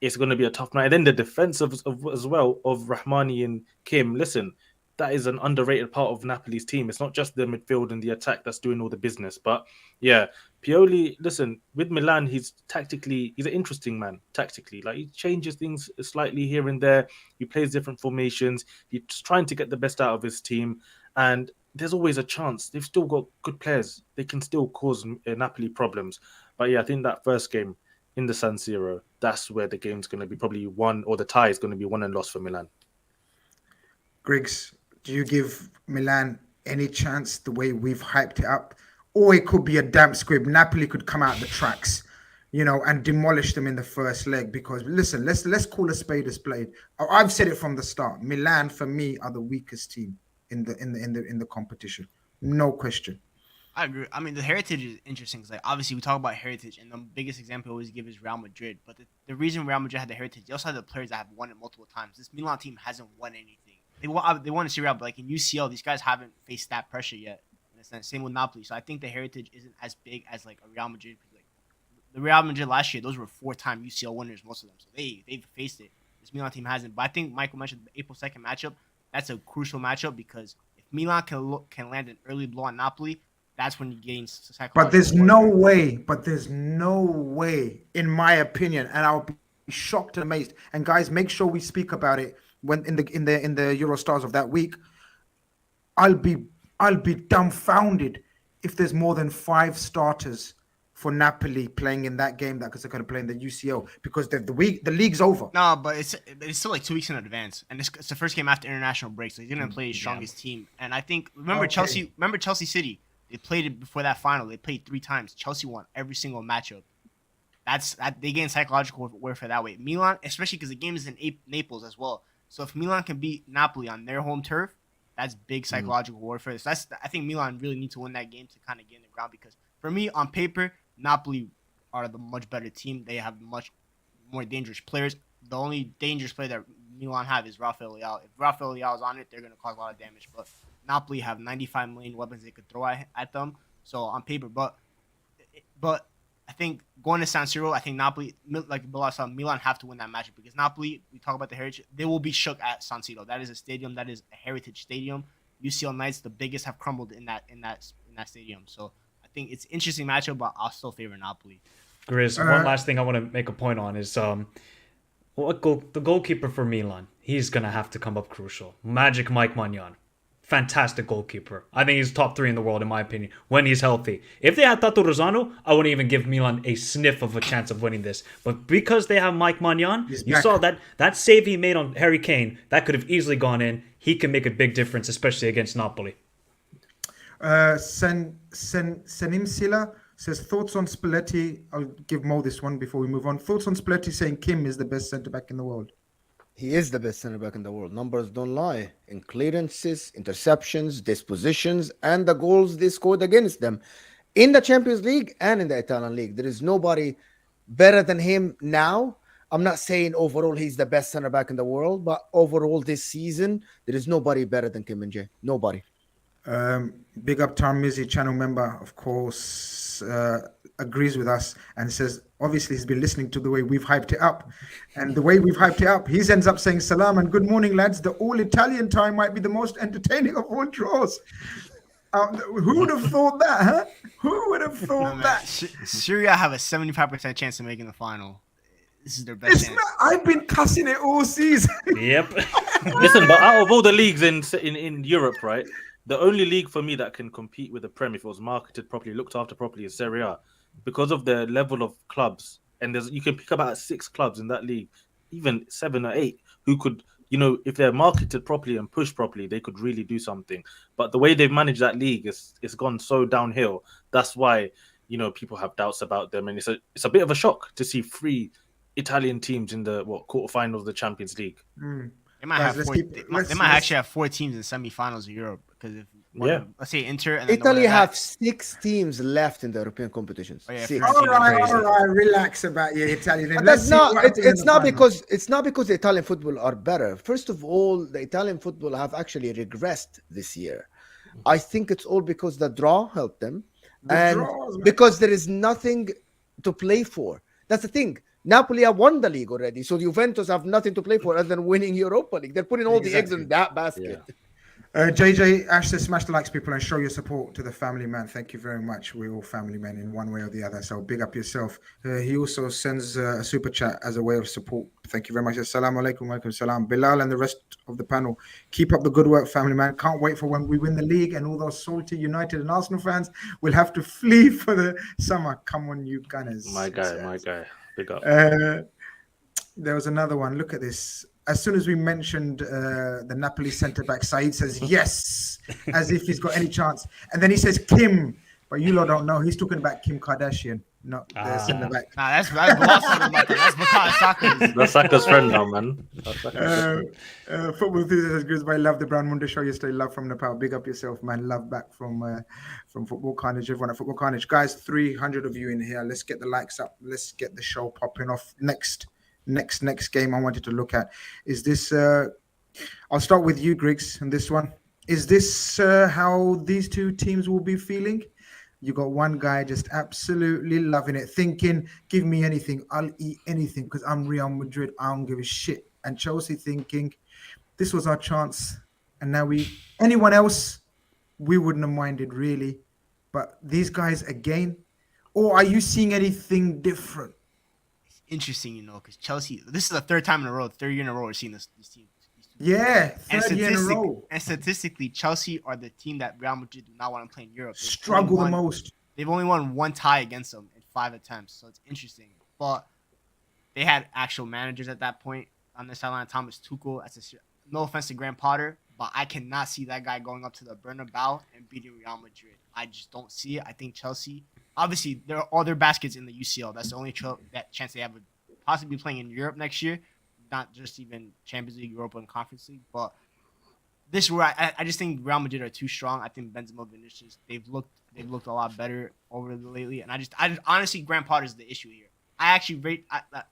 it's going to be a tough night. And then the defense as well of Rahmani and Kim. Listen, that is an underrated part of Napoli's team. It's not just the midfield and the attack that's doing all the business. But yeah, Pioli, listen, with Milan, he's an interesting man tactically. Like he changes things slightly here and there. He plays different formations. He's trying to get the best out of his team. And there's always a chance. They've still got good players. They can still cause Napoli problems. But yeah, I think that first game in the San Siro, that's where the game's going to be probably won, or the tie is going to be won and lost for Milan. Griggs, do you give Milan any chance the way we've hyped it up? Or it could be a damp squib. Napoli could come out the tracks, you know, and demolish them in the first leg. Because listen, let's call a spade a spade. I've said it from the start. Milan, for me, are the weakest team in the competition. No question. I agree. I mean, the heritage is interesting because, like, obviously we talk about heritage, and the biggest example I always give is Real Madrid. But the reason Real Madrid had the heritage, they also had the players that have won it multiple times. This Milan team hasn't won anything. They want to see Real, but like in UCL, these guys haven't faced that pressure yet. In a sense, same with Napoli. So I think the heritage isn't as big as like a Real Madrid. Like the Real Madrid last year, those were 4-time UCL winners, most of them. So they've faced it. This Milan team hasn't. But I think Michael mentioned the April 2nd matchup. That's a crucial matchup because if Milan can land an early blow on Napoli, that's when he gains psychological. But there's no way, in my opinion, and I'll be shocked and amazed. And guys, make sure we speak about it when in the Eurostars of that week. I'll be dumbfounded if there's more than 5 starters for Napoli playing in that game because they're going to play in the UCL because the league's over. No, but it's still like 2 weeks in advance, and it's the first game after international break, so he's going to play his strongest team. And I think Chelsea City. They played it before that final. They played 3 times. Chelsea won every single matchup. They gain psychological warfare that way. Milan, especially because the game is in Naples as well. So if Milan can beat Napoli on their home turf, that's big psychological warfare. So I think Milan really need to win that game to kind of get in the ground because for me, on paper, Napoli are the much better team. They have much more dangerous players. The only dangerous player that Milan have is Rafael Leao. If Rafael Leao is on it, they're going to cause a lot of damage. But Napoli have 95 million weapons they could throw at them. So on paper, but But I think going to San Siro, I think Napoli, like Bilal said, Milan have to win that match because Napoli, we talk about the heritage, they will be shook at San Siro. That is a stadium that is a heritage stadium. UCL Knights, the biggest, have crumbled in that stadium. So I think it's an interesting matchup, but I'll still favor Napoli. Grizz, one last thing I want to make a point on is the goalkeeper for Milan. He's gonna have to come up crucial. Magic Mike Maignan. Fantastic goalkeeper. I think he's top 3 in the world, in my opinion, when he's healthy. If they had Tato Rosano, I wouldn't even give Milan a sniff of a chance of winning this. But because they have Mike Maignan, saw that save he made on Harry Kane, that could have easily gone in. He can make a big difference, especially against Napoli. Senim Silla says, thoughts on Spalletti. I'll give Mo this one before we move on. Thoughts on Spalletti saying Kim is the best centre-back in the world. He is the best center back in the world. Numbers don't lie. In clearances, interceptions, dispositions, and the goals they scored against them in the Champions League and in the Italian League. There is nobody better than him now. I'm not saying overall he's the best center back in the world, but overall this season, there is nobody better than Kim Min-jae. Nobody. Big up Tarmizi, channel member, of course, agrees with us and says, obviously he's been listening to the way we've hyped it up. And the way we've hyped it up, he ends up saying, salam and good morning, lads. The all-Italian tie might be the most entertaining of all draws. Who would have thought that, huh? Who would have thought that? Syria have a 75% chance of making the final. This is their best chance. I've been cussing it all season. Yep. Listen, but out of all the leagues in Europe, right, the only league for me that can compete with the Prem if it was marketed properly, looked after properly, is Serie A, because of the level of clubs. And you can pick about 6 clubs in that league, even 7 or 8, who could, if they're marketed properly and pushed properly, they could really do something. But the way they've managed that league it's gone so downhill. That's why people have doubts about them, and it's a bit of a shock to see 3 Italian teams in the quarterfinals of the Champions League. They might actually have 4 teams in semifinals of Europe, because if let's say Inter and Italy have 6 teams left in the European competitions. Oh, yeah, 6. All right, relax about your Italian. But that's not. It's not because the Italian football are better. First of all, the Italian football have actually regressed this year. I think it's all because the draw helped them, because there is nothing to play for. That's the thing. Napoli have won the league already, so the Juventus have nothing to play for other than winning Europa League. They're putting all the eggs in that basket. Yeah. JJ Ash says, smash the likes, people, and show your support to the family man. Thank you very much. We're all family men in one way or the other, so big up yourself. He also sends a super chat as a way of support. Thank you very much. Assalamu alaikum, walaikum salam. Bilal and the rest of the panel, keep up the good work, family man. Can't wait for when we win the league and all those salty United and Arsenal fans will have to flee for the summer. Come on, you Gunners. My guy. Big up. There was another one. Look at this. As soon as we mentioned the Napoli centre-back, Saeed says yes, as if he's got any chance. And then he says Kim, but you lot don't know. He's talking about Kim Kardashian, not the centre-back. Nah, that's because Saka's. That's Saka's friend now, man. Football enthusiast Grizz, I love the Brown Mundo show yesterday. Love from Nepal. Big up yourself, man. Love back from Football Khanage. Everyone at Football Khanage. Guys, 300 of you in here. Let's get the likes up. Let's get the show popping off. Next game I wanted to look at is this. I'll start with you, Griggs, and this one. Is this how these 2 teams will be feeling? You got one guy just absolutely loving it, thinking, give me anything, I'll eat anything because I'm Real Madrid, I don't give a shit. And Chelsea thinking, this was our chance, and now anyone else, we wouldn't have minded really. But these guys again, or are you seeing anything different? Interesting, because Chelsea, this is the 3rd time in a row, 3rd year in a row we're seeing this team. Yeah, 3rd year in a row. And statistically, Chelsea are the team that Real Madrid do not want to play in Europe. Struggle the most. They've only won 1 tie against them in 5 attempts, so it's interesting. But they had actual managers at that point on the sideline. Thomas Tuchel, no offense to Graham Potter, but I cannot see that guy going up to the Bernabeu and beating Real Madrid. I just don't see it. I think Chelsea, obviously, there are all their baskets in the UCL. That's the only chance they have of possibly playing in Europe next year, not just even Champions League, Europa, and Conference League. But this where I just think Real Madrid are too strong. I think Benzema, Vinicius, they've looked a lot better over lately, and I honestly, Graham Potter is the issue here. I actually rate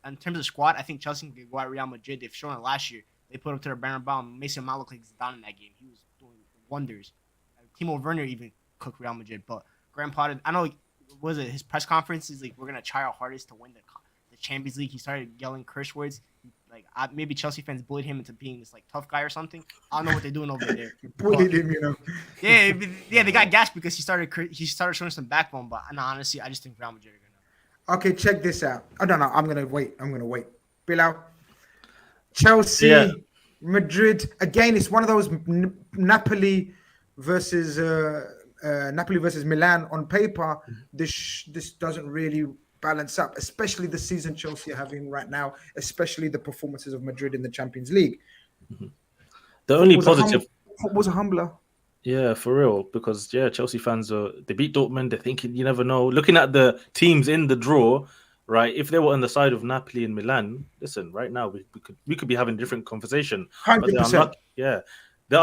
in terms of squad. I think Chelsea can go at Real Madrid. They've shown it last year. They put up to the Bernabeu, and Mason Mount looked like Zidane in that game. He was doing wonders. Timo Werner even cooked Real Madrid, but Graham Potter, I know was it his press conference? He's like, we're gonna try our hardest to win the Champions League. He started yelling curse words. Like maybe Chelsea fans bullied him into being this like tough guy or something. I don't know what they're doing over there. Bullied him, you know. Yeah, they got gassed because he started showing some backbone. But honestly, I just think Real Madrid are gonna. Okay, check this out. I don't know. I'm gonna wait. Bilal, Chelsea, Madrid. Again, it's one of those Napoli versus Milan. On paper, this doesn't really balance up, especially the season Chelsea are having right now, especially the performances of Madrid in the Champions League. The only positive was a humbler. Yeah, for real. Because Chelsea fans they beat Dortmund. They're thinking you never know. Looking at the teams in the draw, right? If they were on the side of Napoli and Milan, listen, right now we could be having a different conversation. 100%. They're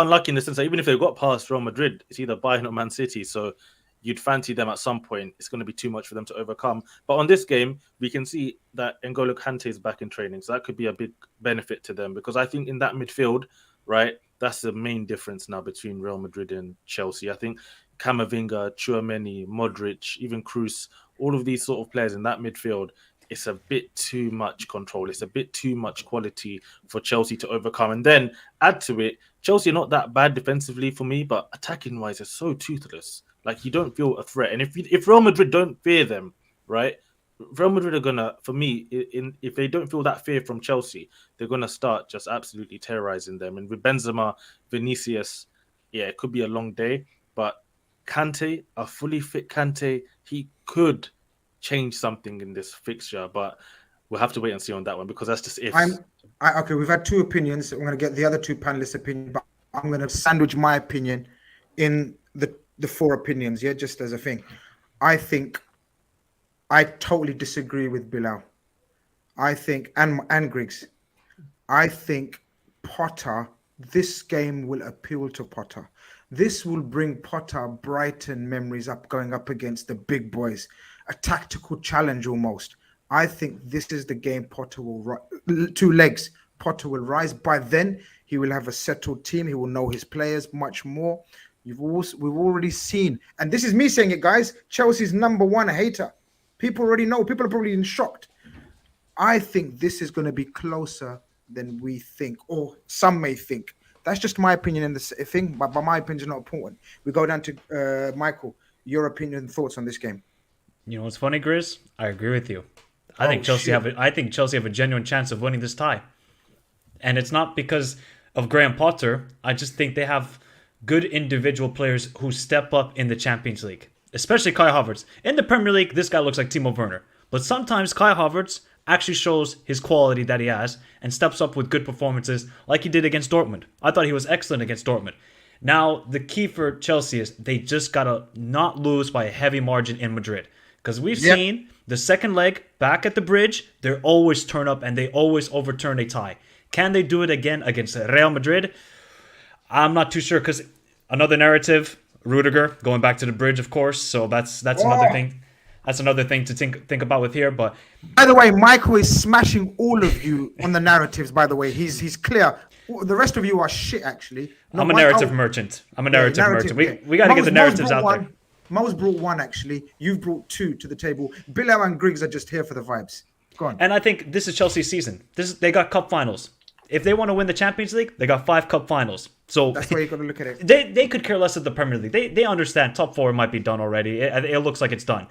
unlucky in the sense that even if they got past Real Madrid, it's either Bayern or Man City. So you'd fancy them at some point. It's going to be too much for them to overcome. But on this game, we can see that N'Golo Kante is back in training. So that could be a big benefit to them because I think in that midfield, right, that's the main difference now between Real Madrid and Chelsea. I think Camavinga, Tchouaméni, Modric, even Kroos, all of these sort of players in that midfield, it's a bit too much control. It's a bit too much quality for Chelsea to overcome. And then add to it, Chelsea are not that bad defensively for me, but attacking-wise, they're so toothless. Like, you don't feel a threat. And if Real Madrid don't fear them, right, Real Madrid are going to, for me, if they don't feel that fear from Chelsea, they're going to start just absolutely terrorizing them. And with Benzema, Vinicius, it could be a long day. But Kante, a fully fit Kante, he could change something in this fixture. But we'll have to wait and see on that one because that's just if. Okay, we've had two opinions. I'm going to get the other two panelists' opinion, but I'm going to sandwich my opinion in the four opinions, just as a thing. I think I totally disagree with Bilal. I think, and Griggs, I think Potter, this game will appeal to Potter. This will bring Potter Brighton memories up, going up against the big boys. A tactical challenge almost. I think this is the game Potter will two legs. Potter will rise. By then, he will have a settled team. He will know his players much more. We've already seen, and this is me saying it, guys, Chelsea's number one hater. People already know. People are probably shocked. I think this is going to be closer than we think, or some may think. That's just my opinion in this thing, but my opinion is not important. We go down to Michael. Your opinion and thoughts on this game. You know what's funny, Grizz? I agree with you. I think Chelsea have a genuine chance of winning this tie, and it's not because of Graham Potter. I just think they have good individual players who step up in the Champions League, especially Kai Havertz. In the Premier League, this guy looks like Timo Werner, but sometimes Kai Havertz actually shows his quality that he has and steps up with good performances like he did against Dortmund. I thought he was excellent against Dortmund. Now, the key for Chelsea is they just got to not lose by a heavy margin in Madrid. Because we've seen the second leg back at the bridge, they always turn up and they always overturn a tie. Can they do it again against Real Madrid? I'm not too sure because another narrative, Rudiger going back to the bridge, of course. So that's another thing. That's another thing to think about with here. But by the way, Michael is smashing all of you on the narratives. By the way, he's clear. The rest of you are shit. Actually, I'm a narrative merchant. We got to get the narratives out there. Mo's brought one, actually. You've brought two to the table. Bilal and Griggs are just here for the vibes. Go on. And I think this is Chelsea's season. They got cup finals. If they want to win the Champions League, they got 5 cup finals. So that's why you got to look at it. They could care less at the Premier League. They understand top 4 might be done already. It looks like it's done.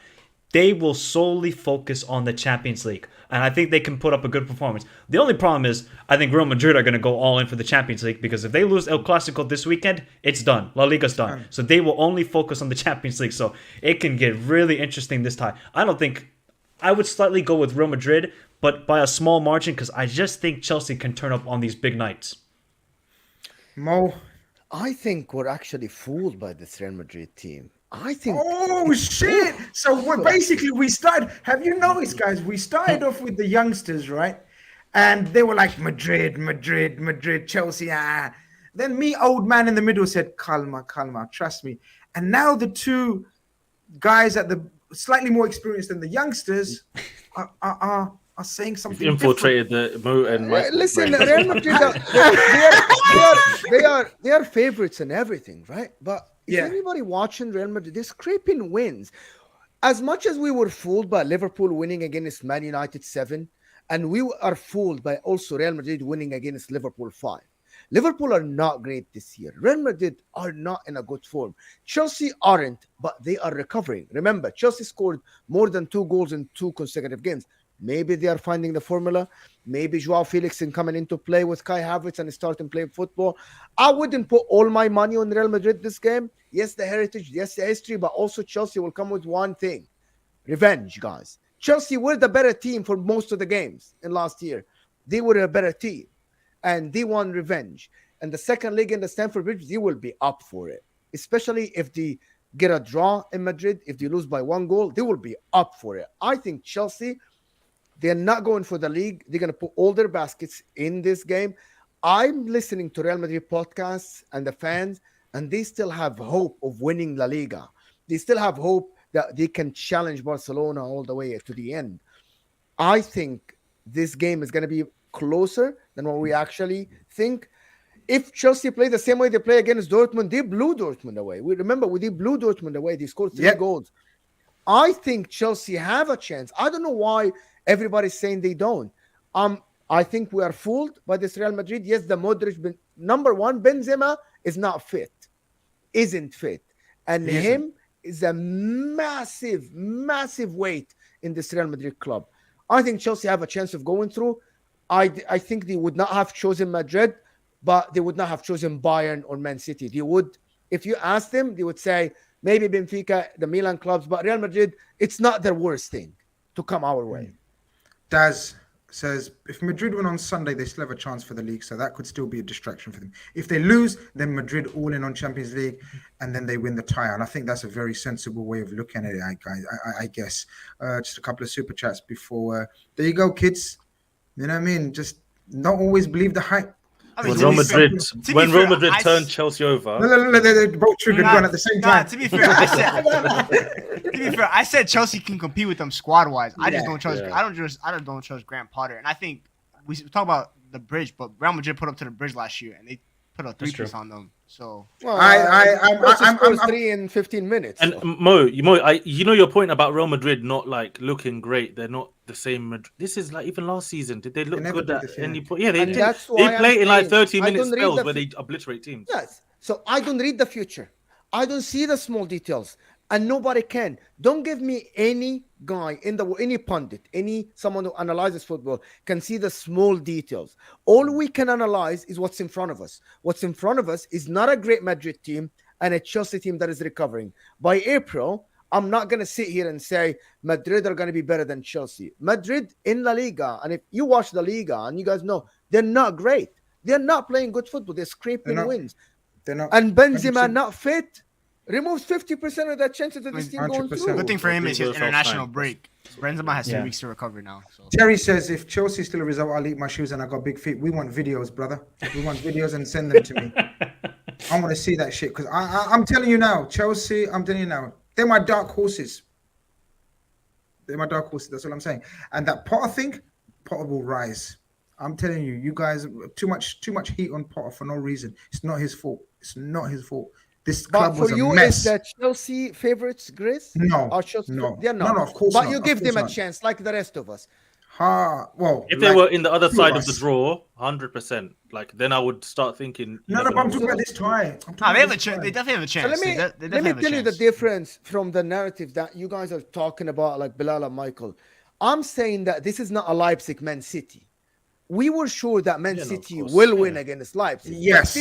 They will solely focus on the Champions League. And I think they can put up a good performance. The only problem is, I think Real Madrid are going to go all in for the Champions League because if they lose El Clasico this weekend, it's done. La Liga's done. So they will only focus on the Champions League. So it can get really interesting this time. I would slightly go with Real Madrid, but by a small margin because I just think Chelsea can turn up on these big nights. Mo? I think we're actually fooled by this Real Madrid team. I think. Oh shit! So we started. Have you noticed, guys? We started off with the youngsters, right? And they were like Madrid, Chelsea. Then me, old man in the middle, said, "Calma, trust me." And now the two guys at the slightly more experienced than the youngsters are saying something. Infiltrated the Mo and Mike. Listen, Real Madrid, they are favorites and everything, right? But. Is anybody watching Real Madrid? They're scraping wins. as much as we were fooled by Liverpool winning against Man United 7, and we are fooled by also Real Madrid winning against Liverpool 5. Liverpool are not great this year. Real Madrid are not in a good form. Chelsea aren't, but they are recovering. Remember, Chelsea scored more than 2 goals in 2 consecutive games. Maybe they are finding the formula. Maybe Joao Felix is coming into play with Kai Havertz and starting playing football. I wouldn't put all my money on Real Madrid this game. Yes, the heritage, yes, the history, but also Chelsea will come with one thing. Revenge, guys. Chelsea were the better team for most of the games in last year. They were a better team, and they won revenge. And the second leg in the Stamford Bridge, they will be up for it, especially if they get a draw in Madrid. If they lose by 1 goal, they will be up for it. I think Chelsea, they're not going for the league. They're going to put all their baskets in this game. I'm listening to Real Madrid podcasts and the fans, and they still have hope of winning La Liga. They still have hope that they can challenge Barcelona all the way to the end. I think this game is going to be closer than what we actually think. If Chelsea play the same way they play against Dortmund, they blew Dortmund away. We remember when they blew Dortmund away, they scored 3 goals. I think Chelsea have a chance. I don't know why everybody's saying they don't. I think we are fooled by this Real Madrid. Yes, the Modric, number one, Benzema is not fit, isn't fit. And him is a massive, massive weight in this Real Madrid club. I think Chelsea have a chance of going through. I think they would not have chosen Madrid, but they would not have chosen Bayern or Man City. They would, if you ask them, they would say maybe Benfica, the Milan clubs, but Real Madrid, it's not their worst thing to come our way. Daz says, if Madrid win on Sunday, they still have a chance for the league, so that could still be a distraction for them. If they lose, then Madrid all in on Champions League, and then they win the tie. And I think that's a very sensible way of looking at it, I guess. Just a couple of super chats before. There you go, kids. You know what I mean? Just not always believe the hype. When Real Madrid turned Chelsea over, they both triggered one at the same time. To be fair, I said Chelsea can compete with them squad wise. I just don't trust. I don't trust Graham Potter. And I think we talk about the bridge, but Real Madrid put up to the bridge last year, and they put a 3-piece on them. So I'm 3 in 15 minutes. And Mo, you know your point about Real Madrid not like looking great. They're not the same. This is like even last season. Did they look good at any point? Yeah, they did. They play in like 30-minute spells where they obliterate teams. Yes. So I don't read the future. I don't see the small details. And nobody can. Don't give me any guy any pundit, someone who analyzes football can see the small details. All we can analyze is what's in front of us. What's in front of us is not a great Madrid team and a Chelsea team that is recovering. By April, I'm not going to sit here and say Madrid are going to be better than Chelsea. Madrid in La Liga, and if you watch La Liga and you guys know, they're not great. They're not playing good football. They're scraping wins. They're not. And Benzema not fit. Removes 50% of the chances of this team going through. Good thing for him is his international break. Benzema has 2 weeks to recover now. So. Terry says, if Chelsea still a result, I'll eat my shoes and I got big feet. We want videos, brother. We want videos and send them to me. I want to see that shit because I'm telling you now, Chelsea, I'm telling you now, they're my dark horses. They're my dark horses. That's what I'm saying. And that Potter thing, Potter will rise. I'm telling you, you guys, too much heat on Potter for no reason. It's not his fault. It's not his fault. This club was a mess. For you, is that Chelsea favorites, Grizz? No, they're not. No, of course but not. You give them a chance, like the rest of us. If they were in the other side of the draw, 100%. Like then I would start thinking. No, but I'm talking about this tie. They have a chance. They definitely have a chance. So let me tell you the difference from the narrative that you guys are talking about, like Bilal and Michael. I'm saying that this is not a Leipzig Man City. We were sure that Man City will win against Leipzig. Yes.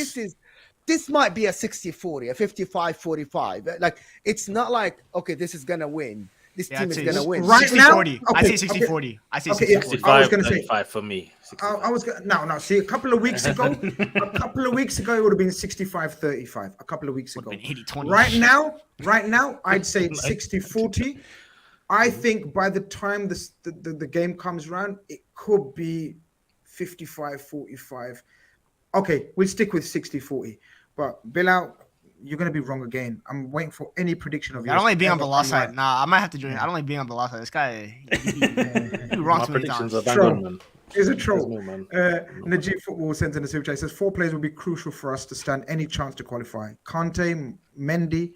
This might be a 60-40, a 55-45. Like, it's not like, okay, this is going to win. This team is going to win. Right now? I say 60-40. I say 60-40. I was going to say 65 for me. I was going to... See, a couple of weeks ago, it would have been 65-35. A couple of weeks ago. 80-20. Right now, I'd say 60-40. I think by the time the game comes around, it could be 55-45. Okay, we'll stick with 60-40. But Bilal, you're going to be wrong again. I'm waiting for any prediction of yours. I don't like being on the lost side. Nah, I might have to join. I don't like being on the lost side. This guy, he wrong too many times. Is a troll. Najib Football sends in a super chat. He says 4 players will be crucial for us to stand any chance to qualify. Kante, Mendy,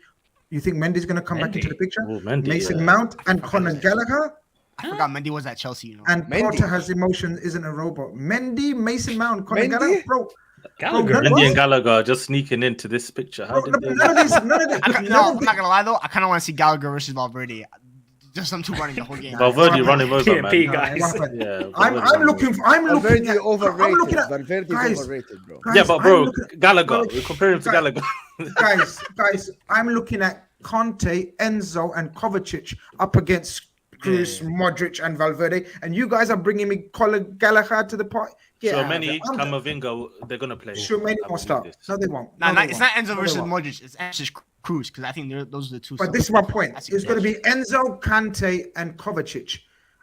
You think Mendy's going to come back into the picture? Oh, Mendy, Mason Mount and Conor Gallagher? I forgot Mendy was at Chelsea, you know. And Mendy. Potter has emotion, isn't a robot. Mendy, Mason Mount, Conor Mendy? Gallagher, bro. Gallagher. Bro, Mendy and Gallagher are just sneaking into this picture. How did they? None of these. I'm not gonna lie though. I kind of want to see Gallagher versus Valverde. Just them two running the whole game. Valverde run him over, PMP, man. guys. Yeah, I'm looking Valverde at overrated. Valverde is overrated, bro. guys, Yeah, but bro, I'm looking- Gallagher. We're comparing him to Gallagher. guys, I'm looking at Conte, Enzo, and Kovacic up against Cruz, Modric, and Valverde, and you guys are bringing me Conor Gallagher to the party. So many Camavinga, they're gonna play. Sure, many won't start. No, they won't. Nah, No, they it's won't. not Enzo No, they versus won't. Modric. It's versus Cruz because I think those are the two. But this is my point. It's going to be Enzo, Kante, and Kovacic.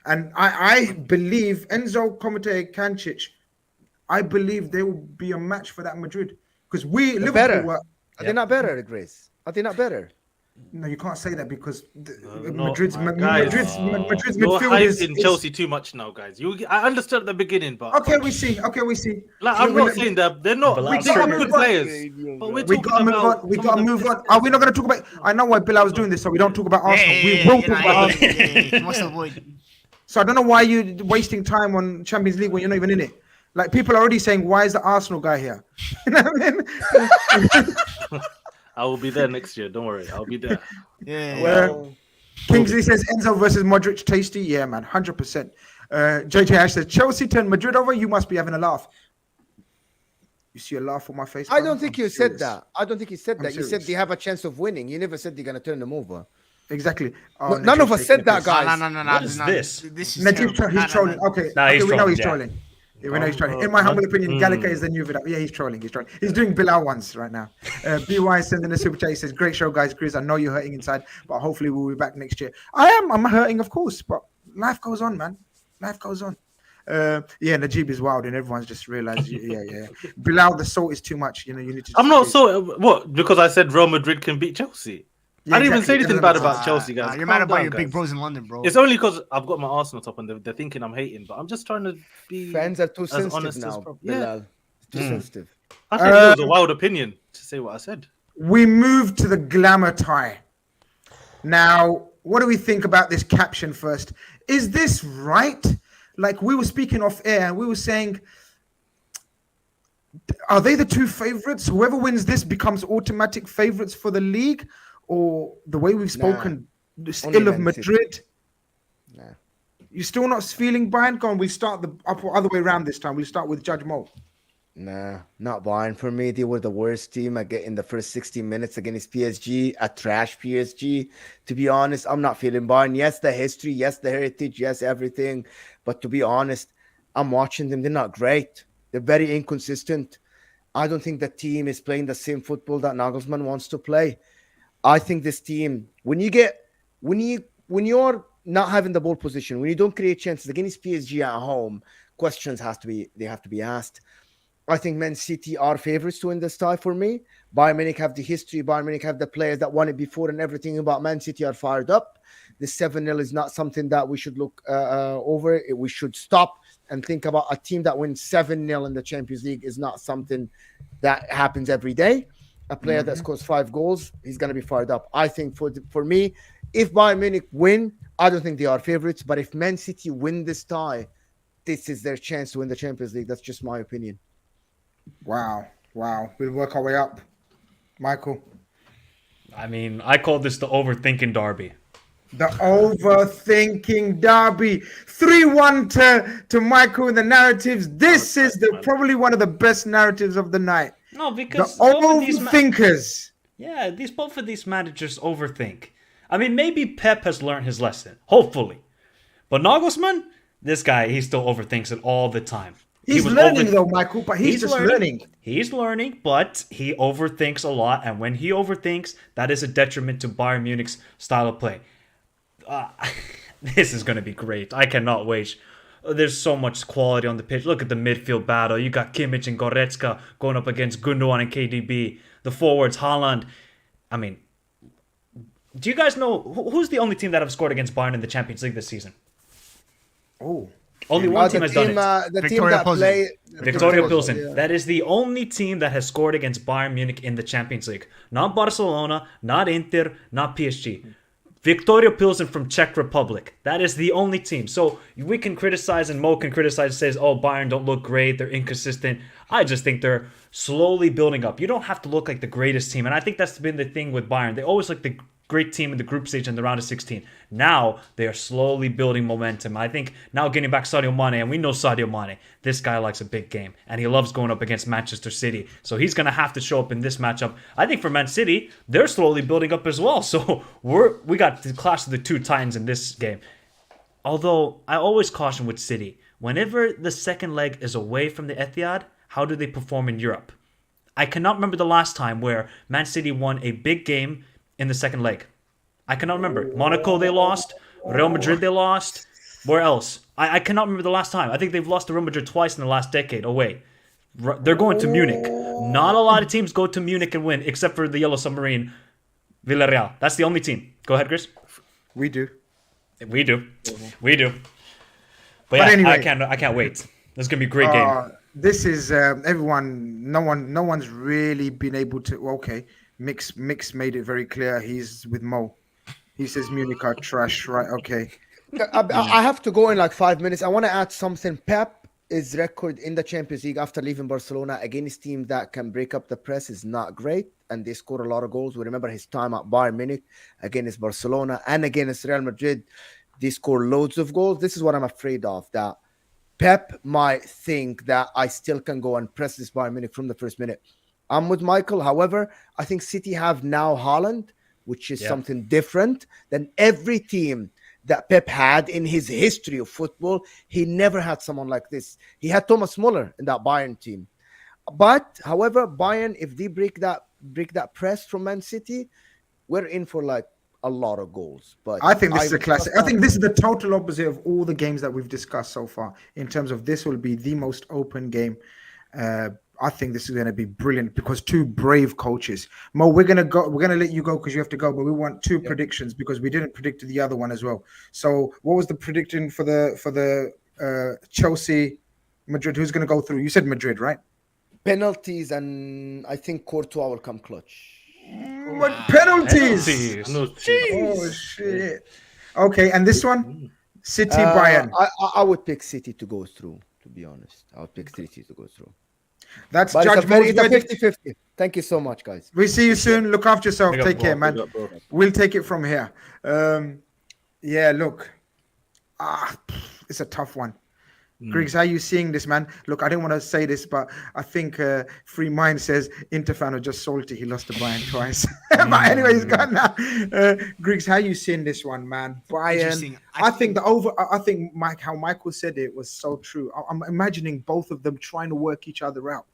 And I believe Enzo, Kante, Kancic, I believe they will be a match for that Madrid. Because Liverpool better. were... Are they not better, Grizz? Are they not better? No, you can't say that because No, Madrid's guys, Madrid's you're midfield is... hyping Chelsea too much now, guys. I understood at the beginning, but Okay, we see. like, I'm not saying that they're not. Bilal, They're sorry. good players, but we're We talking gotta move about. on. We gotta move on. Are we not gonna talk about? I know why Bilal was doing this, so we don't talk about Arsenal. We will talk about Arsenal. Must avoid. So I don't know why you're wasting time on Champions League when you're not even in it. Like people are already saying, why is the Arsenal guy here? You know what I mean? I will be there next year. Don't worry, I'll be there. Yeah. Where Kingsley says Enzo versus Modric tasty. Yeah, man, 100%. JJ Ash says Chelsea turned Madrid over. You must be having a laugh. You see a laugh on my face? I brother? don't think I'm you serious. said that. I don't think you said I'm that. You said serious. they have a chance of winning. You never said they're gonna turn them over. Exactly. No, none of us said that, guys. No. What is this? This is Najib, terrible. he's trolling. Okay, Nah, okay, he's we know trolling, he's yeah. trolling. Yeah, we know he's trolling. In my humble opinion, Gallagher is the new Vidal. Yeah, he's trolling. He's doing Bilal ones right now. BY sending a super chat. He says, "Great show, guys. Grizz, I know you're hurting inside, but hopefully we'll be back next year." I'm hurting, of course, but life goes on, man. Life goes on. Yeah, Najib is wild, and everyone's just realized. Yeah. Bilal, the salt is too much. You know, you need to. I'm not so what because I said Real Madrid can beat Chelsea. Yeah, I didn't even say exactly. anything bad about Chelsea, guys. You're Calm mad about down, your big guys. bros in London, bro. It's only because I've got my Arsenal top and they're thinking I'm hating, but I'm just trying to be. Fans are too as sensitive honest as now. prob- Bilal. It's too sensitive. I think it was a wild opinion to say what I said. We move to the glamour tie. Now, what do we think about this caption first? Is this right? Like we were speaking off air and we were saying, are they the two favorites? Whoever wins this becomes automatic favorites for the league? Or the way we've spoken, Only ill of Man City. Madrid? Nah. You're still not feeling Bayern? Go on, we start the other way around this time. We start with Judge Mo. Nah, not Bayern. For me, they were the worst team. I get in the first 60 minutes against PSG, a trash PSG. To be honest, I'm not feeling Bayern. Yes, the history, yes, the heritage, yes, everything. But to be honest, I'm watching them. They're not great. They're very inconsistent. I don't think the team is playing the same football that Nagelsmann wants to play. I think this team, when you're not having the ball position, when you don't create chances against PSG at home, questions have to be asked. I think Man City are favorites to win this tie for me. Bayern Munich have the history. Bayern Munich have the players that won it before, and everything about Man City are fired up. The 7-0 is not something that we should look over. We should stop and think about a team that wins 7-0 in the Champions League is not something that happens every day. A player that scores 5 goals, he's going to be fired up. I think for me, if Bayern Munich win, I don't think they are favorites. But if Man City win this tie, this is their chance to win the Champions League. That's just my opinion. Wow. We'll work our way up. Michael. I mean, I call this the overthinking derby. The overthinking derby. 3-1 to Michael in the narratives. This is probably one of the best narratives of the night. No, because The overthinkers. both of these managers overthink. I mean, maybe Pep has learned his lesson, hopefully. But Nagelsmann, this guy, he still overthinks it all the time. He's learning though, Michael, but he's just learning. He's learning, but he overthinks a lot. And when he overthinks, that is a detriment to Bayern Munich's style of play. This is going to be great. I cannot wait. There's so much quality on the pitch. Look at the midfield battle. You got Kimmich and Goretzka going up against Gundogan and KDB. The forwards, Haaland. I mean, do you guys know who's the only team that have scored against Bayern in the Champions League this season? Oh, Only one team has done it. The team Victoria that Pilsen. play Victoria Pilsen. yeah. That is the only team that has scored against Bayern Munich in the Champions League. Not Barcelona, not Inter, not PSG. Victoria Pilsen from Czech Republic. That is the only team. So we can criticize, and Mo can criticize, says, oh, Bayern don't look great, they're inconsistent. I just think they're slowly building up. You don't have to look like the greatest team. And I think that's been the thing with Bayern. They always look the great team in the group stage in the round of 16. Now they are slowly building momentum. I think now getting back Sadio Mane, and we know Sadio Mane, this guy likes a big game, and he loves going up against Manchester City. So he's going to have to show up in this matchup. I think for Man City, they're slowly building up as well. So we got the clash of the two titans in this game. Although I always caution with City, whenever the second leg is away from the Etihad, how do they perform in Europe? I cannot remember the last time where Man City won a big game in the second leg. I cannot remember. Monaco they lost. Real Madrid they lost. Where else? I cannot remember the last time. I think they've lost to Real Madrid twice in the last decade. Away. They're going to Munich. Not a lot of teams go to Munich and win, except for the Yellow Submarine, Villarreal. That's the only team. Go ahead, Grizz. We do. We do. But But yeah, anyway. I can't wait. This is gonna be a great game. This is everyone. No one's really been able to. Okay, Mix made it very clear. He's with Mo. He says Munich are trash, right? Okay. I have to go in like 5 minutes. I want to add something. Pep is record in the Champions League after leaving Barcelona against teams that can break up the press is not great, and they scored a lot of goals. We remember his time at Bayern Munich against Barcelona and against Real Madrid. They scored loads of goals. This is what I'm afraid of, that Pep might think that I still can go and press this Bayern Munich from the first minute. I'm with Michael. However, I think City have now Haaland, which is something different than every team that Pep had in his history of football. He never had someone like this. He had Thomas Muller in that Bayern team. But, however, Bayern, if they break that press from Man City, we're in for like a lot of goals. But I think this is a classic. I think this is the total opposite of all the games that we've discussed so far. In terms of this will be the most open game. I think this is going to be brilliant because two brave coaches. Mo, we're going to let you go because you have to go, but we want two predictions because we didn't predict the other one as well. So what was the prediction for the Chelsea Madrid? Who's going to go through? You said Madrid, right? Penalties, and I think Courtois will come clutch. What penalties? Oh shit. Okay, and this one? City Bayern. I would pick City to go through, to be honest. I would pick City to go through. That's But Judge it's a Mo's verdict. 50-50. Thank you so much, guys. We'll see you soon. Look after yourself. Big up, Take care, bro. man. We'll take it from here. Yeah, look. It's a tough one. Griggs, how are you seeing this, man? Look, I didn't want to say this, but I think Free Mind says Inter fan are just salty. He lost to Bayern twice. But anyway, he's gone now. Griggs, how are you seeing this one, man? Bayern. I think how Michael said it was so true. I'm imagining both of them trying to work each other out.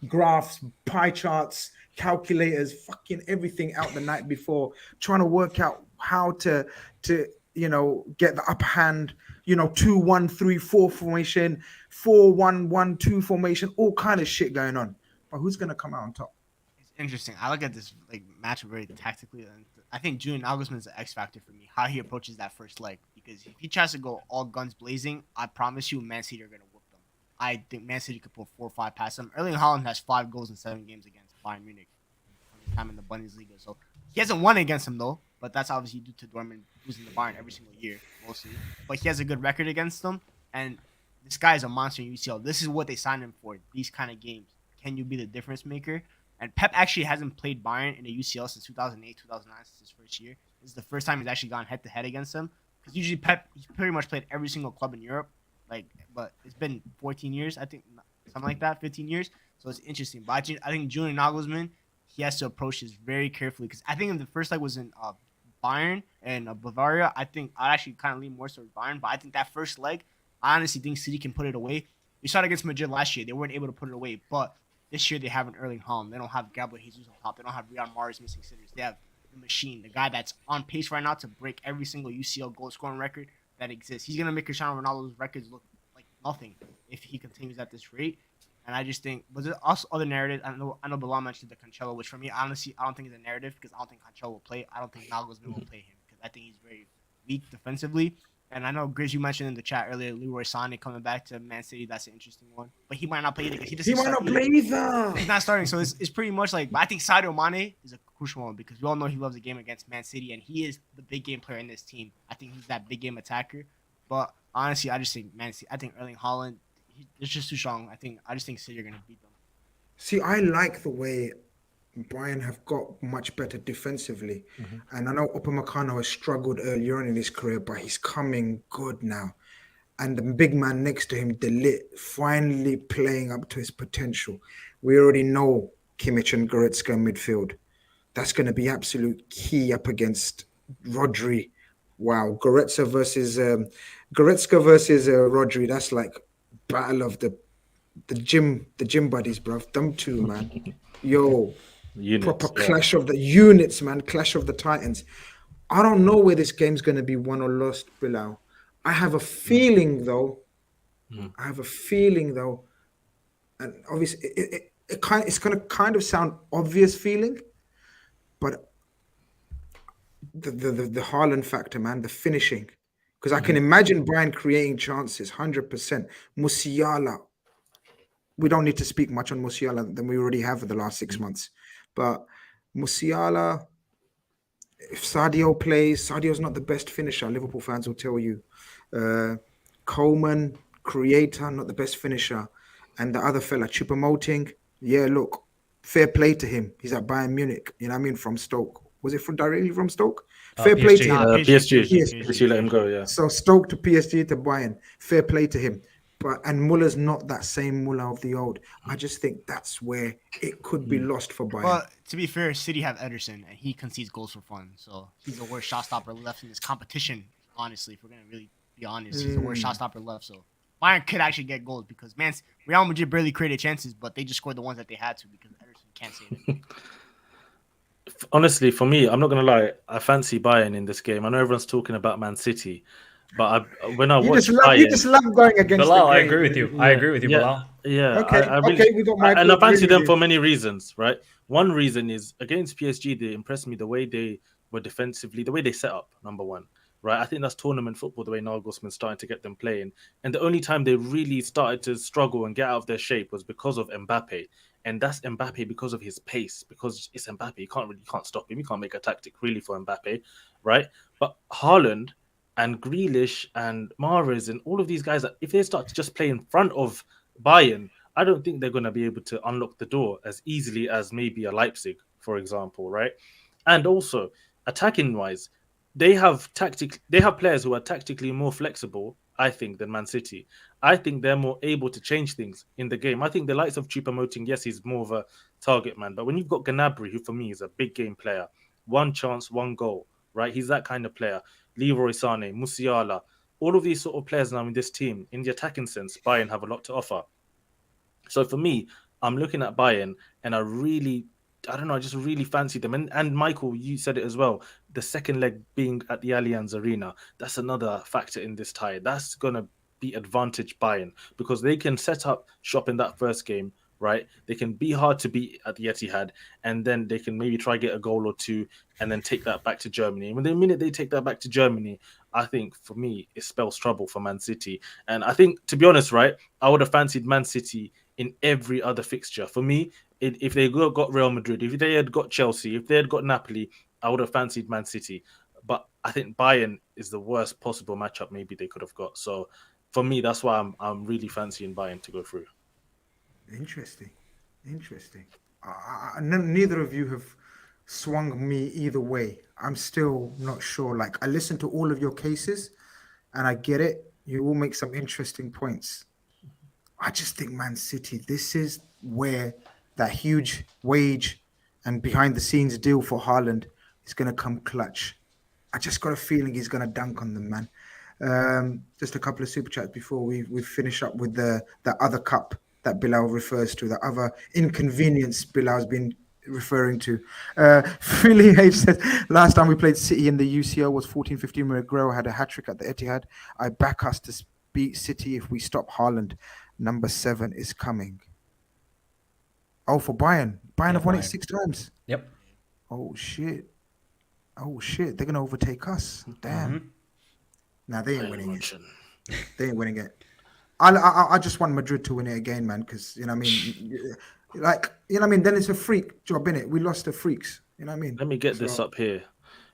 Graphs, pie charts, calculators, fucking everything out the night before, trying to work out how to get the upper hand. 2-1-3-4 formation, 4-1-1-2 formation, all kind of shit going on. But who's gonna come out on top? It's interesting. I look at this match very tactically, and I think Julian Nagelsmann is the X factor for me. How he approaches that first leg, because if he tries to go all guns blazing, I promise you, Man City are gonna whoop them. I think Man City could put 4 or 5 past them. Erling Haaland has 5 goals in 7 games against Bayern Munich from his time in the Bundesliga. So he hasn't won against them though, but that's obviously due to Dortmund losing the Bayern every single year, mostly. But he has a good record against them, and this guy is a monster in UCL. This is what they signed him for, these kind of games. Can you be the difference maker? And Pep actually hasn't played Bayern in the UCL since 2008, 2009, since his first year. This is the first time he's actually gone head-to-head against them. Because usually Pep, he's pretty much played every single club in Europe. But it's been 14 years, I think, something like that, 15 years. So it's interesting. But I think Julian Nagelsmann, he has to approach this very carefully. Because I think if the first leg was in Bayern and Bavaria, I think I'd actually kind of lean more towards Bayern. But I think that first leg, I honestly think City can put it away. We saw it against Madrid last year. They weren't able to put it away. But this year they have an Erling Haaland. They don't have Gabriel Jesus on top. They don't have Riyad Mahrez missing sitters. They have the machine, the guy that's on pace right now to break every single UCL goal scoring record that exists. He's going to make Cristiano Ronaldo's records look like nothing if he continues at this rate. And I just think, but there's also other narratives. I know Bilal mentioned the Cancelo, which for me, honestly, I don't think is a narrative because I don't think Cancelo will play. I don't think Nagelsmann will play him because I think he's very weak defensively. And I know Grizz, you mentioned in the chat earlier, Leroy Sané coming back to Man City. That's an interesting one, but he might not play either because He might not play either. He's not starting, so it's pretty much like. But I think Sadio Mane is a crucial one because we all know he loves the game against Man City, and he is the big game player in this team. I think he's that big game attacker. But honestly, I just think Man City. I think Erling Haaland, it's just too strong. I just think City are gonna beat them. See, I like the way Bayern have got much better defensively. And I know Upamecano has struggled earlier on in his career, but he's coming good now. And the big man next to him, De Ligt, finally playing up to his potential. We already know Kimmich and Goretzka in midfield. That's going to be absolute key up against Rodri. Wow, Goretzka versus Rodri. That's like battle of the gym buddies, bro. Them two, man. Yo. Units, proper clash of the units, man. Clash of the Titans. I don't know where this game's going to be won or lost, Bilal. I have a feeling, though. And obviously, it's going to kind of sound obvious feeling, but the Haaland factor, man, the finishing, because I can imagine Bayern creating chances, 100%. Musiala. We don't need to speak much on Musiala than we already have for the last 6 months. But Musiala, if Sadio plays, Sadio's not the best finisher. Liverpool fans will tell you. Coleman, creator, not the best finisher. And the other fella, Choupo-Moting, yeah, look, fair play to him. He's at Bayern Munich, you know what I mean, from Stoke. Was it directly from Stoke? Fair play to him. PSG let him go, yeah. So Stoke to PSG to Bayern. Fair play to him. And Muller's not that same Muller of the old. I just think that's where it could be lost for Bayern. But to be fair, City have Ederson, and he concedes goals for fun. So he's the worst shot stopper left in this competition, honestly, if we're going to really be honest. He's the worst shot stopper left. So Bayern could actually get goals because, man, Real Madrid barely created chances, but they just scored the ones that they had to because Ederson can't save it. Honestly, for me, I'm not going to lie, I fancy Bayern in this game. I know everyone's talking about Man City. But when I watch Bayern, you just love going against Bilal, the I agree with you. Yeah. I agree with you, Bilal. Yeah. Okay, we got Michael. And I fancy them for many reasons, right? One reason is against PSG, they impressed me the way they were defensively, the way they set up, number one, right? I think that's tournament football, the way Nagelsmann's starting to get them playing. And the only time they really started to struggle and get out of their shape was because of Mbappe. And that's Mbappe because of his pace, because it's Mbappe. You can't stop him. You can't make a tactic really for Mbappe, right? But Haaland and Grealish and Mahrez and all of these guys, if they start to just play in front of Bayern, I don't think they're going to be able to unlock the door as easily as maybe a Leipzig, for example, right? And also, attacking-wise, they have players who are tactically more flexible, I think, than Man City. I think they're more able to change things in the game. I think the likes of Choupo-Moting, yes, he's more of a target man, but when you've got Gnabry, who for me is a big game player, one chance, one goal, right? He's that kind of player. Leroy Sané, Musiala, all of these sort of players now in this team, in the attacking sense, Bayern have a lot to offer. So for me, I'm looking at Bayern and I just really fancy them. And Michael, you said it as well, the second leg being at the Allianz Arena, that's another factor in this tie. That's going to be advantage Bayern because they can set up shop in that first game, right? They can be hard to beat at the Etihad, and then they can maybe try get a goal or two and then take that back to Germany. And the minute they take that back to Germany, I think for me, it spells trouble for Man City. And I think, to be honest, right, I would have fancied Man City in every other fixture. For me, if they got Real Madrid, if they had got Chelsea, if they had got Napoli, I would have fancied Man City. But I think Bayern is the worst possible matchup maybe they could have got. So for me, that's why I'm really fancying Bayern to go through. Interesting. Neither of you have swung me either way. I'm still not sure. Like, I listened to all of your cases and I get it. You all make some interesting points. I just think Man City, this is where that huge wage and behind the scenes deal for Haaland is going to come clutch. I just got a feeling he's going to dunk on them, man. Just a couple of super chats before we finish up with the other cup that Bilal refers to, the other inconvenience Bilal's been referring to. Philly H says, last time we played City in the UCL was 14-15 where Aguero had a hat-trick at the Etihad. I back us to beat City if we stop Haaland. Number 7 is coming. Oh, for Bayern. Bayern have won it 6 times. Yep. Oh, shit. They're going to overtake us. Damn. Nah, they ain't winning it. They ain't winning it. I just want Madrid to win it again, man, because, you know what I mean? Like, you know what I mean? Then it's a freak job, innit? We lost the freaks. You know what I mean? Let me get this up here.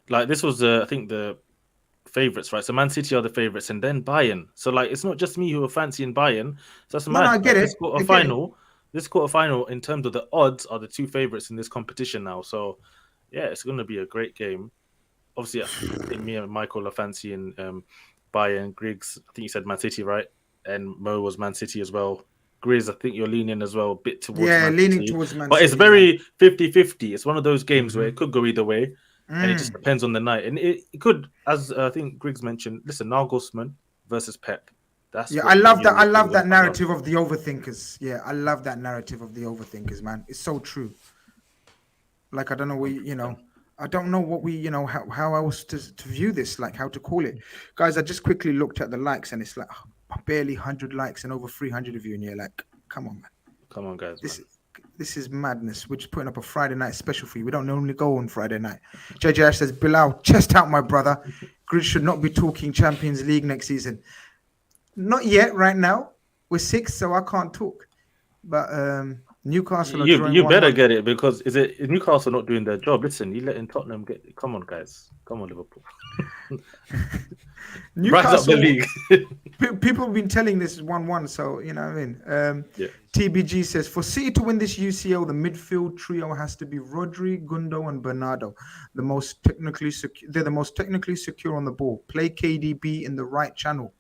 Like, this was, I think, the favourites, right? So Man City are the favourites, and then Bayern. So, like, it's not just me who are fancying Bayern. So that's mad. No, I get it. This quarterfinal, in terms of the odds, are the two favourites in this competition now. So, yeah, it's going to be a great game. Obviously, I think me and Michael are fancying Bayern. Griggs, I think you said Man City, right? And Mo was Man City as well. Grizz, I think you're leaning as well, a bit towards Man leaning City. towards Man But City. it's very 50-50. It's one of those games where it could go either way. And it just depends on the night. And it could, as I think Griggs mentioned, listen, Nagelsmann versus Pep. I love that. I love that narrative of the overthinkers. Yeah, I love that narrative of the overthinkers, man. It's so true. Like, I don't know I don't know what how else to view this, like how to call it. Guys, I just quickly looked at the likes and it's like barely 100 likes and over 300 of you. And you're like, come on, man. Come on, guys. This is madness. We're just putting up a Friday night special for you. We don't normally go on Friday night. JJ Ash says, Bilal, chest out, my brother. Grizz should not be talking Champions League next season. Not yet, right now. We're 6, so I can't talk. But Newcastle. You better get it, because is Newcastle not doing their job? Listen, you letting Tottenham get. Come on, guys. Come on, Liverpool. Rise up the league. People have been telling this is 1-1, so you know what I mean. TBG says, for City to win this UCL, the midfield trio has to be Rodri, Gundo, and Bernardo. They're the most technically secure on the ball. Play KDB in the right channel.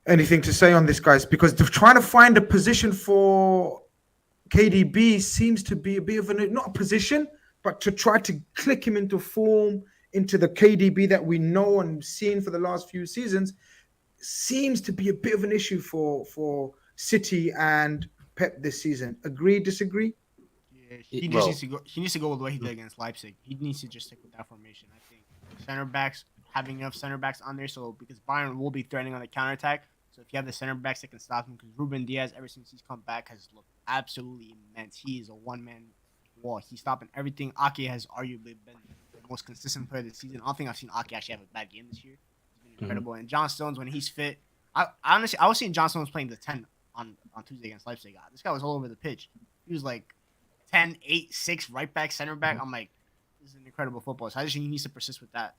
Anything to say on this, guys? Because they're trying to find a position for KDB seems to be a bit of not a position, but to try to click him into form, into the KDB that we know and seen for the last few seasons, seems to be a bit of an issue for City and Pep this season. Agree, disagree? Yeah, he needs to go with what he did against Leipzig. He needs to just stick with that formation. I think center backs, having enough center backs on there, so because Bayern will be threatening on the counterattack. So if you have the center backs that can stop him, because Ruben Diaz, ever since he's come back, has looked absolutely immense. He is a one-man wall. He's stopping everything. Ake has arguably been the most consistent player this season. I don't think I've seen Ake actually have a bad game this year. He's been incredible. And John Stones, when he's fit, I was seeing John Stones playing the 10 on Tuesday against Leipzig. This guy was all over the pitch. He was like 10, 8, 6, right back, center back. I'm like, this is an incredible football. So I just think he needs to persist with that.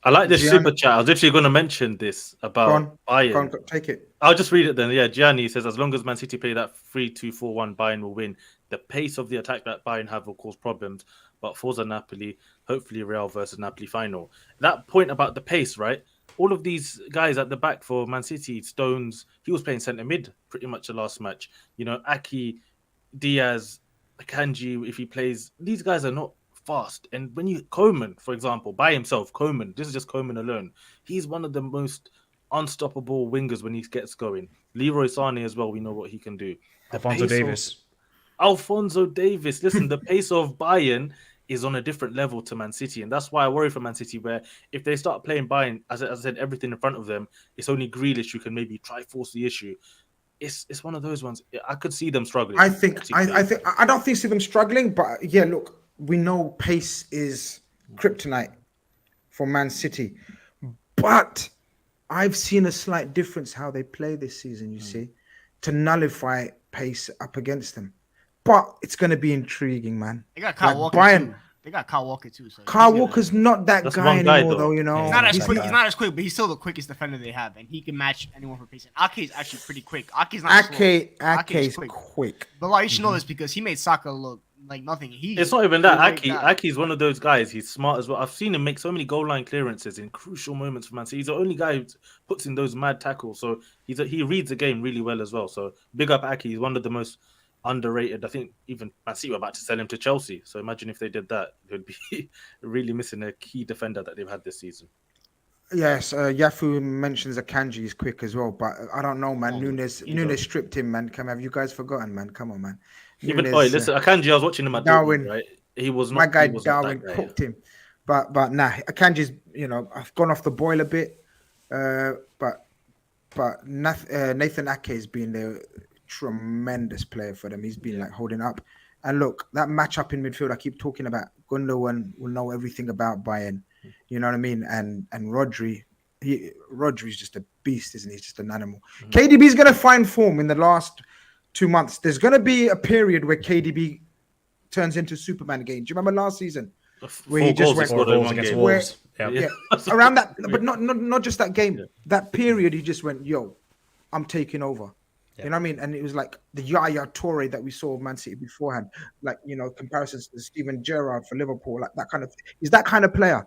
I like this super chat. I was literally going to mention this about Bayern. Go on, take it. I'll just read it then. Yeah, Gianni says, as long as Man City play that 3-2-4-1, Bayern will win. The pace of the attack that Bayern have will cause problems. But Forza Napoli, hopefully Real versus Napoli final. That point about the pace, right? All of these guys at the back for Man City, Stones, he was playing centre mid pretty much the last match. You know, Aki, Diaz, Akanji, if he plays, these guys are not fast. And when Koeman, for example, by himself, this is just Koeman alone, he's one of the most unstoppable wingers when he gets going. Leroy Sané as well, we know what he can do. Alphonso Davies. Listen, the pace of Bayern is on a different level to Man City, and that's why I worry for Man City, where if they start playing Bayern, as I said, everything in front of them, it's only Grealish who can maybe try force the issue. It's one of those ones. I could see them struggling. I don't see them struggling, but yeah, look, we know pace is kryptonite for Man City, but I've seen a slight difference how they play this season, you see, to nullify pace up against them. But it's going to be intriguing, man. They got Kyle Walker too. They got Kyle Walker too. So Kyle Walker's not that guy anymore, though. You know, he's not as quick, but he's still the quickest defender they have, and he can match anyone for pace. And Ake is actually pretty quick. Ake's not slow. Ake's quick. But you should know this because he made Saka look like nothing. It's not even that. Ake's one of those guys. He's smart as well. I've seen him make so many goal line clearances in crucial moments for Man City. He's the only guy who puts in those mad tackles. So he reads the game really well as well. So big up Ake. He's one of the most underrated. I think even Man City were about to sell him to Chelsea. So imagine if they did that, they'd be really missing a key defender that they've had this season. Yes, Yafu mentions Akanji is quick as well, but I don't know, man. Nunes stripped him, man. Have you guys forgotten, man? Come on, man. Listen, Akanji, I was watching him at Darwin, right? He was not. My guy Darwin cooked him, but nah, Akanji's I've gone off the boil a bit, but Nathan Ake has been the tremendous player for them. He's been like holding up. And look, that matchup in midfield I keep talking about, Gundogan will know everything about Bayern. You know what I mean? And Rodri's just a beast, isn't he? He's just an animal. KDB's gonna find form in the last 2 months. There's gonna be a period where KDB turns into Superman again. Do you remember last season where he just went 4 goals against Wolves? Yeah, around that, but not just that game. Yeah. That period, he just went, "Yo, I'm taking over." Yeah. You know what I mean? And it was like the Yaya Toure that we saw of Man City beforehand, like, you know, comparisons to Steven Gerrard for Liverpool, like that kind of. He's that kind of player.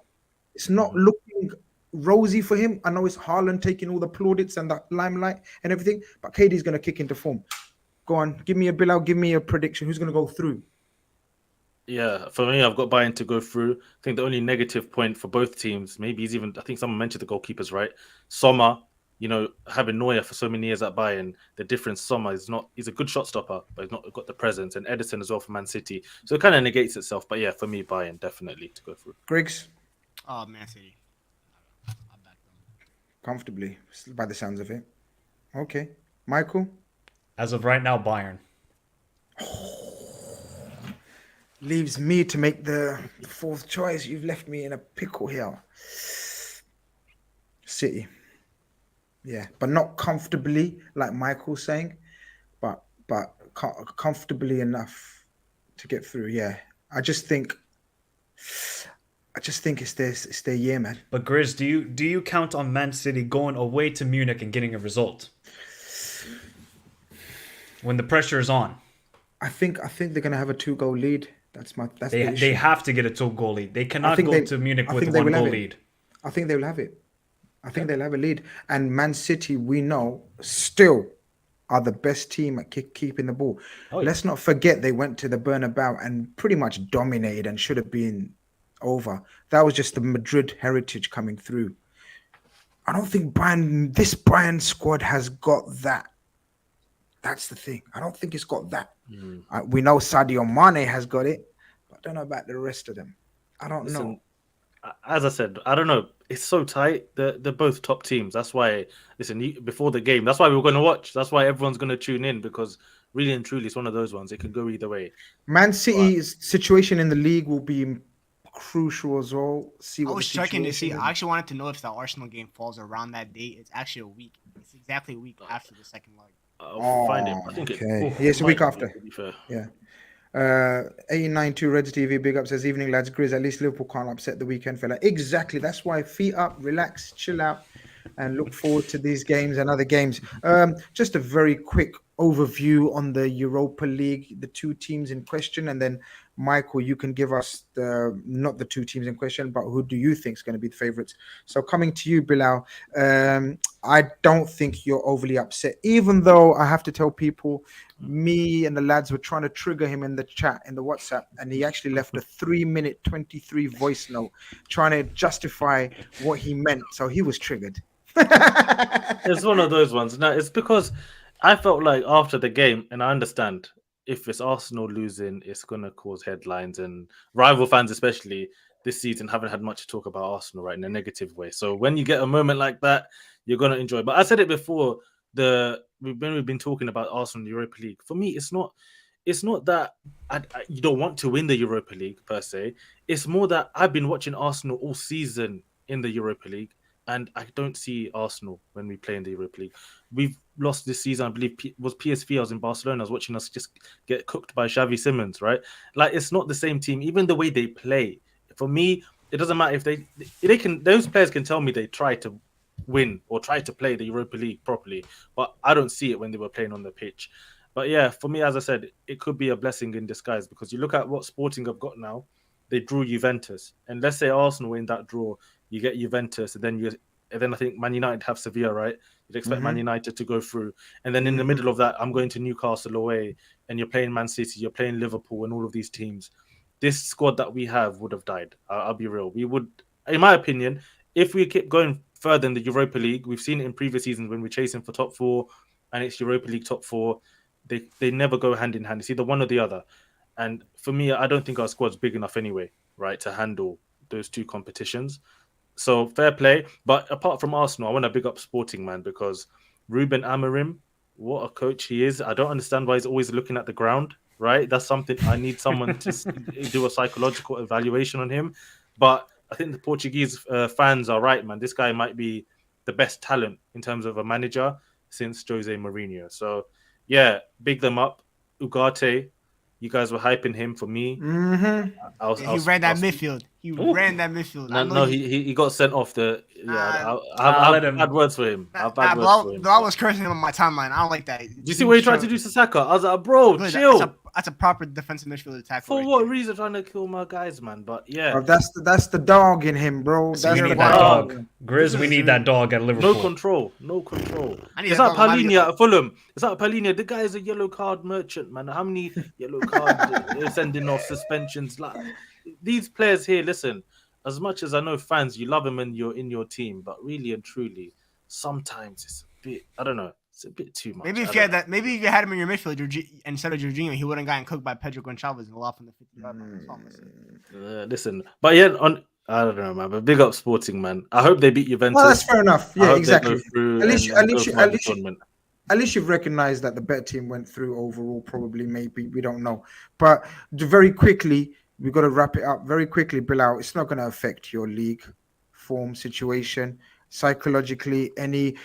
It's not looking rosy for him. I know it's Haaland taking all the plaudits and the limelight and everything, but KD's going to kick into form. Go on, give me a Bilal, give me a prediction. Who's going to go through? Yeah, for me, I've got Bayern to go through. I think the only negative point for both teams, maybe is even, I think someone mentioned the goalkeepers, right? Sommer, you know, having Neuer for so many years at Bayern, the difference, Sommer is not, he's a good shot stopper, but he's not got the presence, and Edison as well for Man City. So it kind of negates itself. But yeah, for me, Bayern definitely to go through. Griggs? Oh, Man City. I'm back comfortably, by the sounds of it. Okay. Michael? As of right now, Bayern. Leaves me to make the fourth choice. You've left me in a pickle here. City. Yeah, but not comfortably, like Michael's saying, but comfortably enough to get through. Yeah, I just think it's their year, man. But Grizz, do you count on Man City going away to Munich and getting a result when the pressure is on? I think they're gonna have a 2-goal lead. They have to get a 2-goal lead. They cannot go to Munich with a 1-goal lead. I think they will have it. I think they'll have a lead. And Man City, we know, still are the best team at keeping the ball. Oh, yeah. Let's not forget they went to the Bernabeu and pretty much dominated and should have been over. That was just the Madrid heritage coming through. I don't think this Bayern squad has got that. That's the thing. I don't think it's got that. We know Sadio Mane has got it, but I don't know about the rest of them. I don't know. As I said, I don't know. It's so tight. They're both top teams. That's why, before the game, that's why we were going to watch. That's why everyone's going to tune in, because really and truly, it's one of those ones. It can go either way. Man City's situation in the league will be crucial as well. I was checking to see. I actually wanted to know if the Arsenal game falls around that date. It's actually a week. It's exactly a week after the second leg. I'll find it. I think it's a week after. Yeah. 892 Reds TV, big up, says, evening lads, Grizz, at least Liverpool can't upset the weekend fella. Exactly. That's why feet up, relax, chill out, and look forward to these games and other games. Just a very quick overview on the Europa League, the two teams in question, and then Michael, you can give us not the two teams in question, but who do you think is going to be the favorites? So coming to you, Bilal, I don't think you're overly upset, even though I have to tell people, me and the lads were trying to trigger him in the chat, in the WhatsApp, and he actually left a 3-minute 23 voice note trying to justify what he meant. So he was triggered. It's one of those ones. No, it's because I felt like after the game, and I understand, if it's Arsenal losing, it's going to cause headlines, and rival fans especially this season haven't had much to talk about Arsenal, right, in a negative way. So when you get a moment like that, you're going to enjoy. But I said it before, we've been talking about Arsenal in the Europa League. For me, it's not that you don't want to win the Europa League per se. It's more that I've been watching Arsenal all season in the Europa League, and I don't see Arsenal when we play in the Europa League. We've lost this season, I believe, was PSV. I was in Barcelona. I was watching us just get cooked by Xavi Simons, right? Like, it's not the same team. Even the way they play, for me, it doesn't matter if they can. Those players can tell me they try to win or try to play the Europa League properly, but I don't see it when they were playing on the pitch. But yeah, for me, as I said, it could be a blessing in disguise, because you look at what Sporting have got now. They drew Juventus, and let's say Arsenal in that draw, you get Juventus, and then I think Man United have Sevilla, right? You'd expect Man United to go through. And then in the middle of that, I'm going to Newcastle away, and you're playing Man City, you're playing Liverpool, and all of these teams. This squad that we have would have died. I'll be real. We would, in my opinion, if we keep going further in the Europa League, we've seen it in previous seasons when we're chasing for top 4 and it's Europa League top 4, they never go hand in hand. It's either one or the other. And for me, I don't think our squad's big enough anyway, right, to handle those two competitions. So fair play. But apart from Arsenal, I want to big up Sporting, man, because Ruben Amorim, what a coach he is. I don't understand why he's always looking at the ground, right? That's something I need someone to do a psychological evaluation on him. But I think the Portuguese fans are right, man. This guy might be the best talent in terms of a manager since Jose Mourinho. So, yeah, big them up. Ugarte, you guys were hyping him for me. He ran that midfield. He ran that midfield. No, he got sent off the. Yeah, I'll I have bad words for him. I was cursing him on my timeline. I don't like that. Do you see what he tried to do to Saka? I was like, bro, chill. That's a proper defensive midfielder tackle. For what reason trying to kill my guys, man? But yeah, bro, that's the dog in him, bro. We need that dog. Grizz, we need that dog at Liverpool. No control. It's like Palhinha at Fulham. It's like Palhinha. The guy is a yellow card merchant, man. How many yellow cards they're sending off, suspensions? Like these players here, listen. As much as I know fans, you love them and you're in your team, but really and truly, sometimes it's a bit. I don't know. It's a bit too much. Maybe if you had him in your midfield instead of Jorginho, he wouldn't gotten cooked by Pedro Gonçalves and a lot from the 50. Listen, but yeah, I don't know, man. But big up Sporting, man. I hope they beat Juventus. Well, that's fair enough. Yeah, exactly. At least you've recognized that the better team went through overall. Probably, maybe we don't know. But very quickly, we got to wrap it up very quickly, Bilal. It's not going to affect your league form situation. Psychologically, any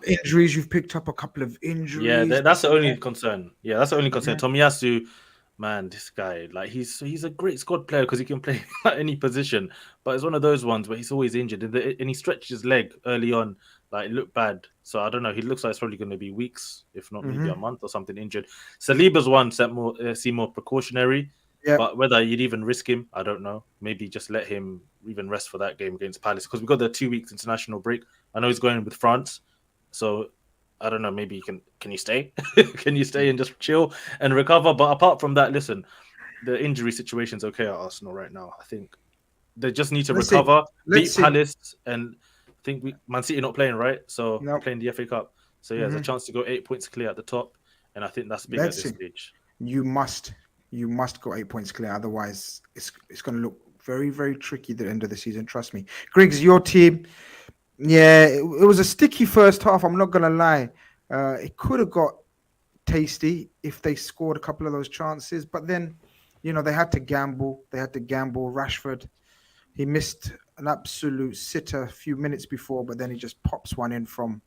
injuries you've picked up? A couple of injuries. Yeah, that's the only concern. Tomiyasu, man, this guy, like he's a great squad player because he can play at any position. But it's one of those ones where he's always injured, and he stretched his leg early on. Like it looked bad. So I don't know. He looks like it's probably going to be weeks, if not maybe a month or something injured. Saliba's one seem more precautionary. Yeah. But whether you'd even risk him, I don't know. Maybe just let him even rest for that game against Palace because we've got the 2 weeks international break. I know he's going with France, so I don't know. Maybe can you stay? Can you stay and just chill and recover? But apart from that, listen, the injury situation's okay at Arsenal right now. I think they just need to recover, beat Palace, and I think Man City not playing right, so playing the FA Cup. So yeah, there's a chance to go 8 points clear at the top, and I think that's big at this stage. You must go 8 points clear. Otherwise, it's going to look very, very tricky at the end of the season. Trust me. Griggs, your team, it was a sticky first half. I'm not going to lie. It could have got tasty if they scored a couple of those chances. But then, they had to gamble. Rashford, he missed an absolute sitter a few minutes before, but then he just pops one in from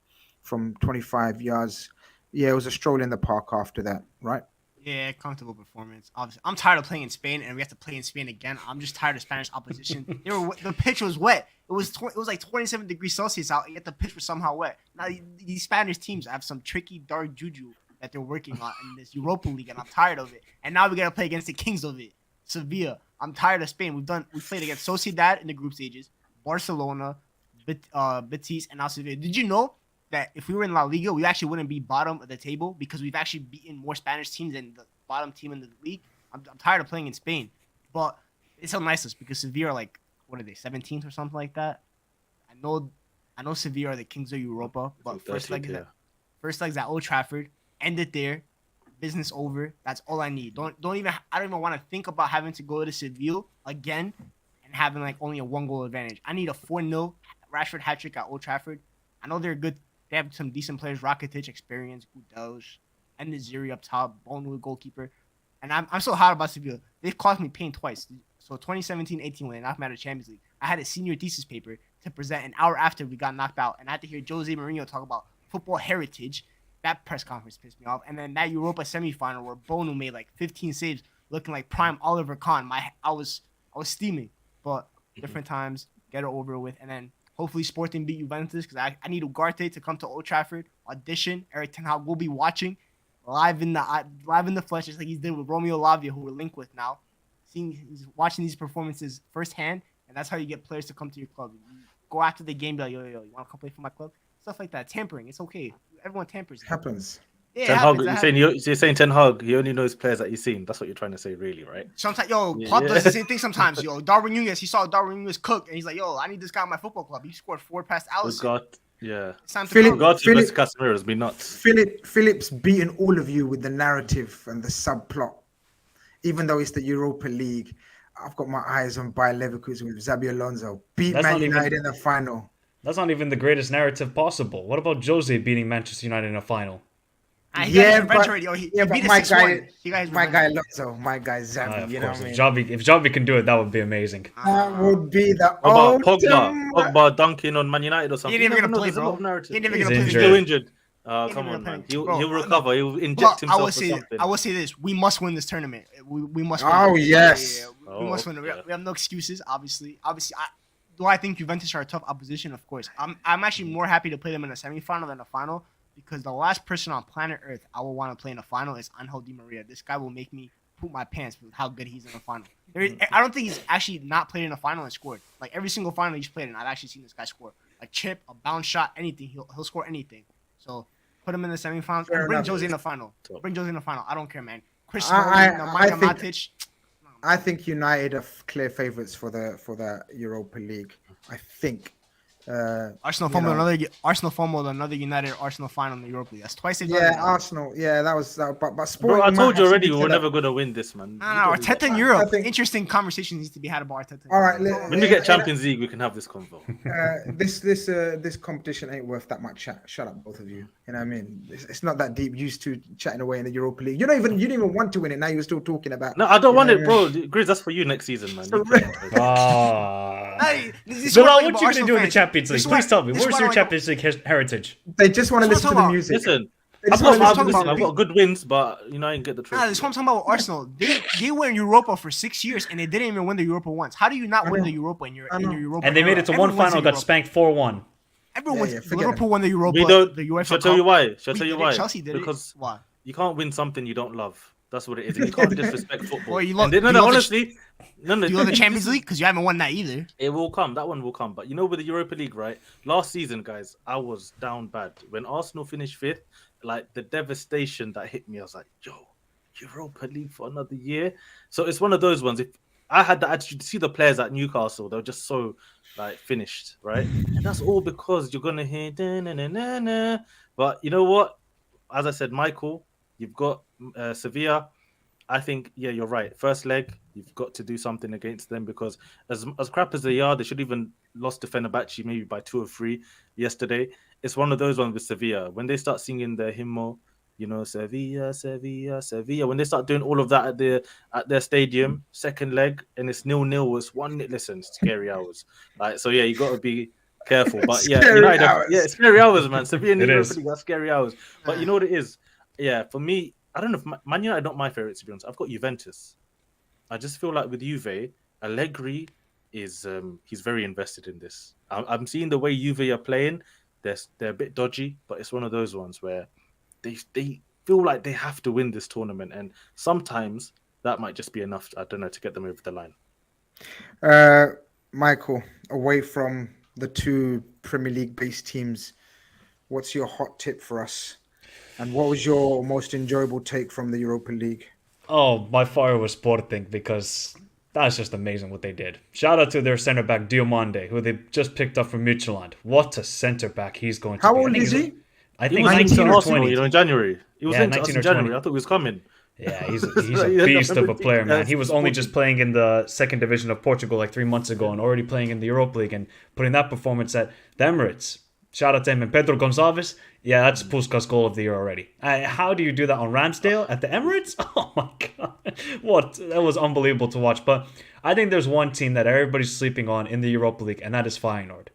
25 yards. Yeah, it was a stroll in the park after that, right? Yeah, comfortable performance. Obviously, I'm tired of playing in Spain, and we have to play in Spain again. I'm just tired of Spanish opposition. The pitch was wet. It was like 27 degrees Celsius out, yet the pitch was somehow wet. Now these Spanish teams have some tricky dark juju that they're working on in this Europa League, and I'm tired of it. And now we gotta play against the kings of it, Sevilla. I'm tired of Spain. We played against Sociedad in the group stages, Barcelona, Betis, and now Sevilla. Did you know that if we were in La Liga, we actually wouldn't be bottom of the table because we've actually beaten more Spanish teams than the bottom team in the league? I'm tired of playing in Spain, but it's unnice because Sevilla are like, what are they, 17th or something like that? I know Sevilla are the kings of Europa, but first leg's at Old Trafford. End it there. Business over. That's all I need. I don't even want to think about having to go to Seville again and having like only a 1-goal advantage. I need a 4-0 Rashford hat-trick at Old Trafford. I know they're good. They have some decent players, Rakitic, experience, Gudels, and Naziri up top, Bono goalkeeper. And I'm so hot about Sevilla. They've cost me pain twice. So 2017-18 when they knocked me out of Champions League, I had a senior thesis paper to present an hour after we got knocked out. And I had to hear Jose Mourinho talk about football heritage. That press conference pissed me off. And then that Europa semifinal where Bono made like 15 saves looking like prime Oliver Kahn. I was steaming. But different times, get it over with. And then hopefully Sporting beat Juventus because I need Ugarte to come to Old Trafford, audition. Eric Ten Hag will be watching live in the flesh, just like he did with Romeo Lavia, who we're linked with now. He's watching these performances firsthand, and that's how you get players to come to your club. You go after the game, be like, yo, you want to come play for my club? Stuff like that. Tampering, it's okay. Everyone tampers. It happens. Yeah, Ten Hag, you're saying Ten Hag, he only knows players that he's seen. That's what you're trying to say, really, right? Sometimes, Klopp does the same thing sometimes. Darwin Núñez, he saw Darwin Núñez cook, and he's like, I need this guy in my football club. He scored 4 past Alisson. It's time to Casemiro has been nuts. Philip's beaten all of you with the narrative and the subplot. Even though it's the Europa League, I've got my eyes on Bayer Leverkusen with Xabi Alonso. Beat Man United in the final. That's not even the greatest narrative possible. What about Jose beating Manchester United in a final? He got his revenge but, already. He but beat my a 6-1. guy, He got his my revenge. guy Lonzo, my guy Xavi, Of you know course, what I mean? if Xavi can do it, that would be amazing. That would be the What about Pogba? ultimate. Pogba dunking on Man United or He something. ain't even You gonna never know, play, there's a lot bro. of narrative. He ain't even He's gonna play. injured. He's still injured. Ain't Come even on, gonna man. play. Bro, He'll no. recover. He'll inject But himself I will or say, something. I will say this: we must win this tournament. We must. Win Oh, it. yes. We must win it. We have no excuses. Obviously, do I think Juventus are a tough opposition? Of course. I'm actually more happy to play them in a semifinal than a final because the last person on planet Earth I will want to play in a final is Angel Di Maria. This guy will make me poop my pants with how good he's in a final. I don't think he's actually not played in a final and scored. Like every single final he's played in, I've actually seen this guy score. A chip, a bounce shot, anything. He'll score anything. So put him in the semifinals and bring Jose in the final. Bring Jose in the final. I don't care, man. Chris Smalling, Matic. I think United are clear favourites for the Europa League. I think. Arsenal fumbled another United Arsenal final in the Europa League. That's twice they've done Yeah, it. Arsenal. Yeah, that was. But Bro, Sporting I told you might have already to we're get never going to win this, man. No, Arteta in Europe. I think- Interesting conversations needs to be had about Arteta. All right, When we get Champions League, we can have this convo. this competition ain't worth that much chat. Shut up, both of you. You know what I mean? It's not that deep. Used to chatting away in the Europa League. You didn't even want to win it. Now you're still talking about. No, I don't want Yeah. it, bro. Grizz, that's for you next season, man. You play it. Hey, this is Bilal, I what like you about gonna Arsenal do in the fans. Champions League? This is what- Please tell me. this is Where's what I your like- Champions League heritage? They just want to That's listen what to I'm the music. Listen, They just I'm wanna talking listen to about- the I've got good wins, but I didn't get the trophy. Nah, this is what I'm talking about with Arsenal. They were in Europa for 6 years and they didn't even win the Europa once. How do you not win know. the Europa in your I know. Europa? And they made era? it to one Everyone wins final, the got Europa. spanked 4-1. Everyone Yeah, wins. forget Liverpool won the Europa. We don't. The UEFA Shall I tell Cup. you why? Shall I We tell you did it. why? Chelsea did Because it. Why? you can't win something you don't love. That's what it is. You can't disrespect football. Well, you love- And then- you love the- honestly, no. Do you love the Champions League? Because you haven't won that either. It will come. That one will come. But you know, with the Europa League, right? Last season, guys, I was down bad. When Arsenal finished fifth, like the devastation that hit me, I was like, yo, Europa League for another year. So it's one of those ones. If I had the attitude to see the players at Newcastle, they were just so like finished, right? And that's all because you're gonna hear da-na-na-na-na. But you know what? As I said, Michael, you've got Sevilla. I think, yeah, you're right. First leg, you've got to do something against them because as crap as they are, they should even lost to Fenerbahce maybe by 2 or 3 yesterday. It's one of those ones with Sevilla. When they start singing the hymn, you know, Sevilla, Sevilla, Sevilla. When they start doing all of that at their stadium, second leg, and it's 0-0, it's 1-0. Listen, scary hours. Like, so yeah, you got to be careful. But yeah, Scary United, hours. yeah, scary hours, man. Sevilla and It Europa is. League are scary hours. But you know what it is? Yeah, for me, I don't know if Man United are not my favorite, to be honest. I've got Juventus. I just feel like with Juve, Allegri is he's very invested in this. I'm seeing the way Juve are playing. They're a bit dodgy, but it's one of those ones where they feel like they have to win this tournament, and sometimes that might just be enough. I don't know, to get them over the line. Michael, away from the 2 Premier League based teams, what's your hot tip for us? And what was your most enjoyable take from the Europa League? Oh, by far it was Sporting because that's just amazing what they did. Shout out to their centre back Diomande, who they just picked up from Midtjylland. What a centre back he's going to How be. old is he? I He think was 19 into or Arsenal, 20. you know, in January. He was Yeah, into us 19 in or January. 20. I thought he was coming. Yeah, he's a Yeah, beast of a remember player, man. that's He was only Sporting. just playing in the second division of Portugal like 3 months ago and already playing in the Europa League and putting that performance at the Emirates. Shout out to him. And Pedro Gonçalves, yeah, that's Puskas goal of the year already. How do you do that on Ramsdale at the Emirates? Oh my God. What? That was unbelievable to watch. But I think there's one team that everybody's sleeping on in the Europa League, and that is Feyenoord.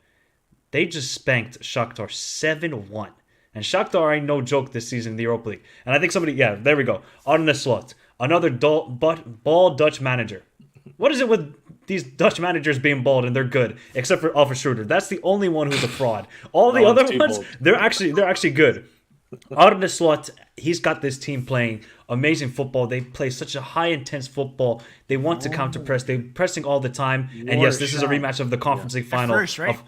They just spanked Shakhtar 7-1. And Shakhtar ain't no joke this season in the Europa League. And I think somebody, yeah, there we go. Arne Slot, another bald Dutch manager. What is it with these Dutch managers being bald and they're good, except for Alfred Schroeder? That's the only one who's a fraud. All the No other one's too ones, bald. they're actually good. Arne Slot, he's got this team playing amazing football. They play such a high intense football. They want to counter press. They're pressing all the time. And yes, this is a rematch of the Conference League final. First, right? of-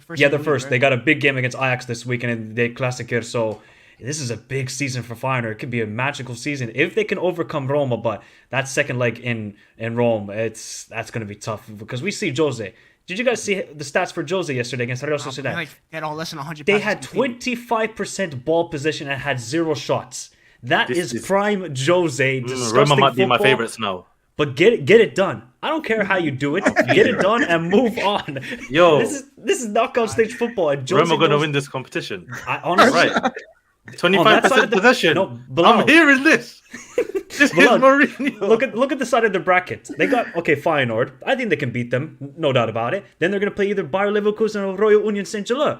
They're yeah, in they're the first. league, They right? got a big game against Ajax this weekend in the Klassiker. So this is a big season for Feyenoord. It could be a magical season if they can overcome Roma. But that second leg in Rome, that's going to be tough because we see Jose. Did you guys see the stats for Jose yesterday against Real Sociedad? They had all less than 100 They passes had completed. 25% ball position and had 0 shots. That This is is- prime Jose. Disgusting Roma might be my football, favorites now. but get it done. I don't care how you do it. Get it done and move on. Yo. this is knockout stage football. And Jose Roma going to knows- win this competition. I honestly, Right. 25% possession. No, Bilal. I'm hearing this. This is Mourinho. Look at the side of the bracket. They got Feyenoord. I think they can beat them, no doubt about it. Then they're gonna play either Bayer Leverkusen or Royal Union Saint-Gilloise.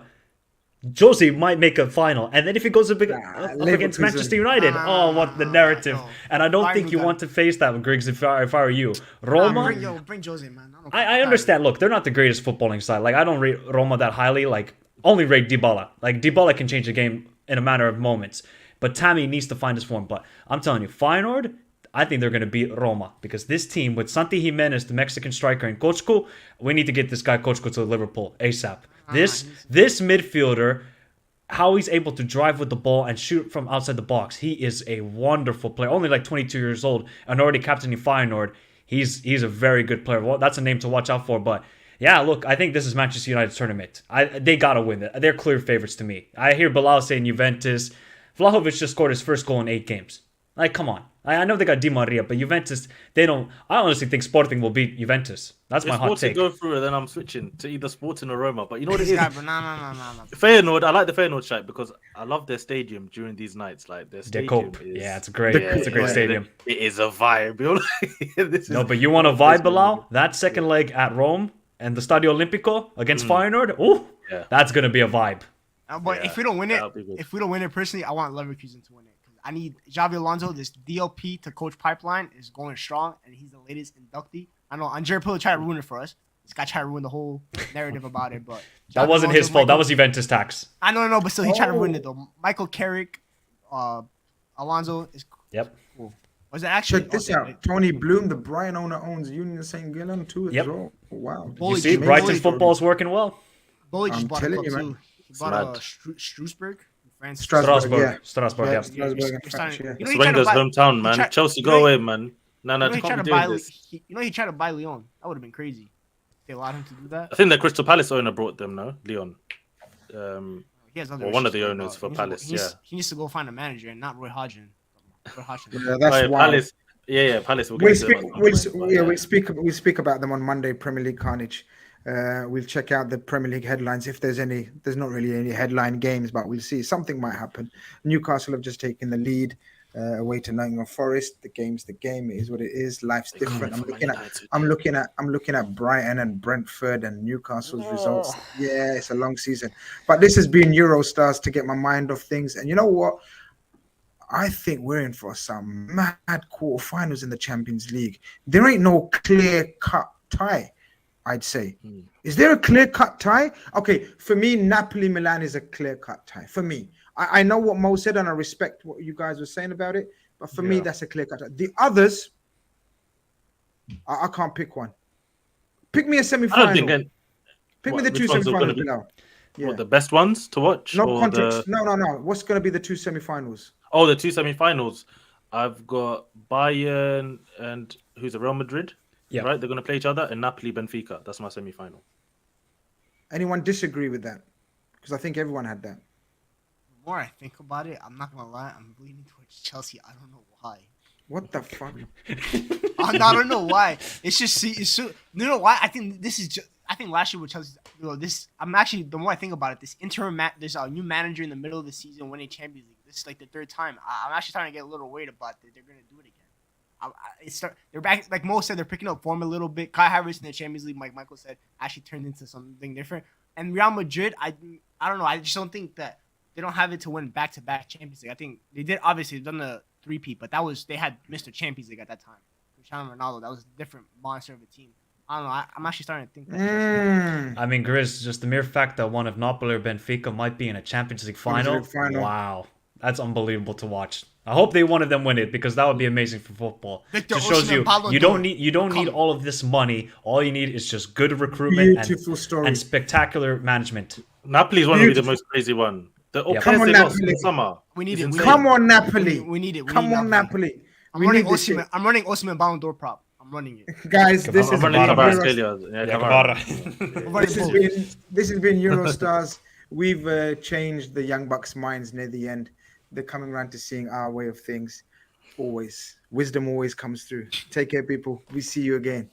Jose might make a final, and then if he goes up against Manchester United, what the narrative! And I don't think you want to face that with Griggs if I were you. Roma, bring Jose, man. I understand. Look, they're not the greatest footballing side. Like I don't rate Roma that highly. Like only rate Dybala. Like Dybala can change the game in a matter of moments, but Tammy needs to find his form. But I'm telling you, Feyenoord, I think they're going to beat Roma because this team with Santi Jimenez, the Mexican striker, and Kochko, we need to get this guy Kochko to Liverpool ASAP. This midfielder, how he's able to drive with the ball and shoot from outside the box, he is a wonderful player. Only like 22 years old and already captaining Feyenoord. He's a very good player. Well, that's a name to watch out for. But yeah, look, I think this is Manchester United's tournament. They gotta win it. They're clear favorites to me. I hear Bilal saying Juventus. Vlahovic just scored his first goal in 8 games. Like, come on. I know they got Di Maria, but Juventus, they don't. I honestly think Sporting will beat Juventus. That's my hot take. Go through it, then I'm switching to either Sporting or Roma. But you know what it is? No. Feyenoord, I like the Feyenoord shite because I love their stadium during these nights. Like their stadium it's a great stadium. It is a vibe. But you want a vibe, Bilal? That second leg at Rome and the Stadio Olimpico against Feyenoord, that's gonna be a vibe. But if we don't win it, personally, I want Leverkusen to win it. I need Xavi Alonso. This DLP to coach pipeline is going strong, and he's the latest inductee. I know Andrea Pirlo tried to ruin it for us. This guy tried to ruin the whole narrative about it, but that wasn't his fault. That was Juventus tax. I know, but still, he tried to ruin it though. Michael Carrick, Alonso is. Yep. Cool. Was it actually? Check this out. Tony Bloom, the Brighton owner, owns Union St. Gallen too as well. Wow. You see, Brighton's football's working well. Bully just bought a club too. He bought Strasbourg, Strasbourg, yeah. Strasbourg, yeah. It's Wenger's hometown, man. Chelsea, go away, man. No, he tried to buy. He tried to buy Lyon. That would have been crazy. They allowed him to do that. I think the Crystal Palace owner brought them, no? Leon. He has or one of the owners for Palace, He needs to go find a manager and not Roy Hodgson. Yeah, that's why. Palace. Yeah, Palace. We speak about them on Monday, Premier League Khanage. We'll check out the Premier League headlines if there's any. There's not really any headline games, but we'll see. Something might happen. Newcastle have just taken the lead away to Nottingham Forest. The game's the game. It is what it is. Life's different. I'm looking at Brighton and Brentford and Newcastle's results. Yeah, it's a long season, but this has been Eurostars to get my mind off things. And you know what? I think we're in for some mad quarterfinals in the Champions League. There ain't no clear-cut tie, I'd say. Is there a clear-cut tie? Okay, for me, Napoli-Milan is a clear-cut tie. For me. I know what Mo said, and I respect what you guys were saying about it, but for me, that's a clear-cut tie. The others, I can't pick one. Pick me a semi-final. Pick me the 2 semi-finals below. Yeah. What, the best ones to watch? No context. No. What's going to be the 2 semi-finals? Oh, the 2 semi-finals. I've got Bayern and who's the Real Madrid? Yeah. Right? They're going to play each other. And Napoli, Benfica. That's my semi-final. Anyone disagree with that? Because I think everyone had that. The more I think about it, I'm not going to lie. I'm leaning towards Chelsea. I don't know why. What the fuck? I don't know why. It's just, you know why? I think this is just, I think last year with Chelsea, I'm actually, the more I think about it, this interim, there's a new manager in the middle of the season winning Champions League. This is like the 3rd time. I'm actually starting to get a little worried about that they're going to do it again. They're back, like Mo said, they're picking up form a little bit. Kai Havertz in the Champions League, like Michael said, actually turned into something different. And Real Madrid, I don't know. I just don't think that they don't have it to win back-to-back Champions League. I think they did, obviously, they've done the 3-peat, but they had Mr. Champions League at that time. Cristiano Ronaldo, that was a different monster of a team. I don't know. I'm actually starting to think that. I mean, Grizz, just the mere fact that one of Napoli or Benfica might be in a Champions League final. Wow. That's unbelievable to watch. I hope one of them win it because that would be amazing for football. Victor just shows you don't need all of this money. All you need is just good recruitment and spectacular management. Napoli is one of the most crazy one. Come on, Napoli. Summer. We need it. Come on, Napoli. We need it. Come on, Napoli. I'm running Osimhen Ballon d'Or prop. I'm running it. Guys, this has been Eurostars. We've changed the Young Bucks' minds near the end. They're coming around to seeing our way of things. Always. Wisdom always comes through. Take care, people. We see you again.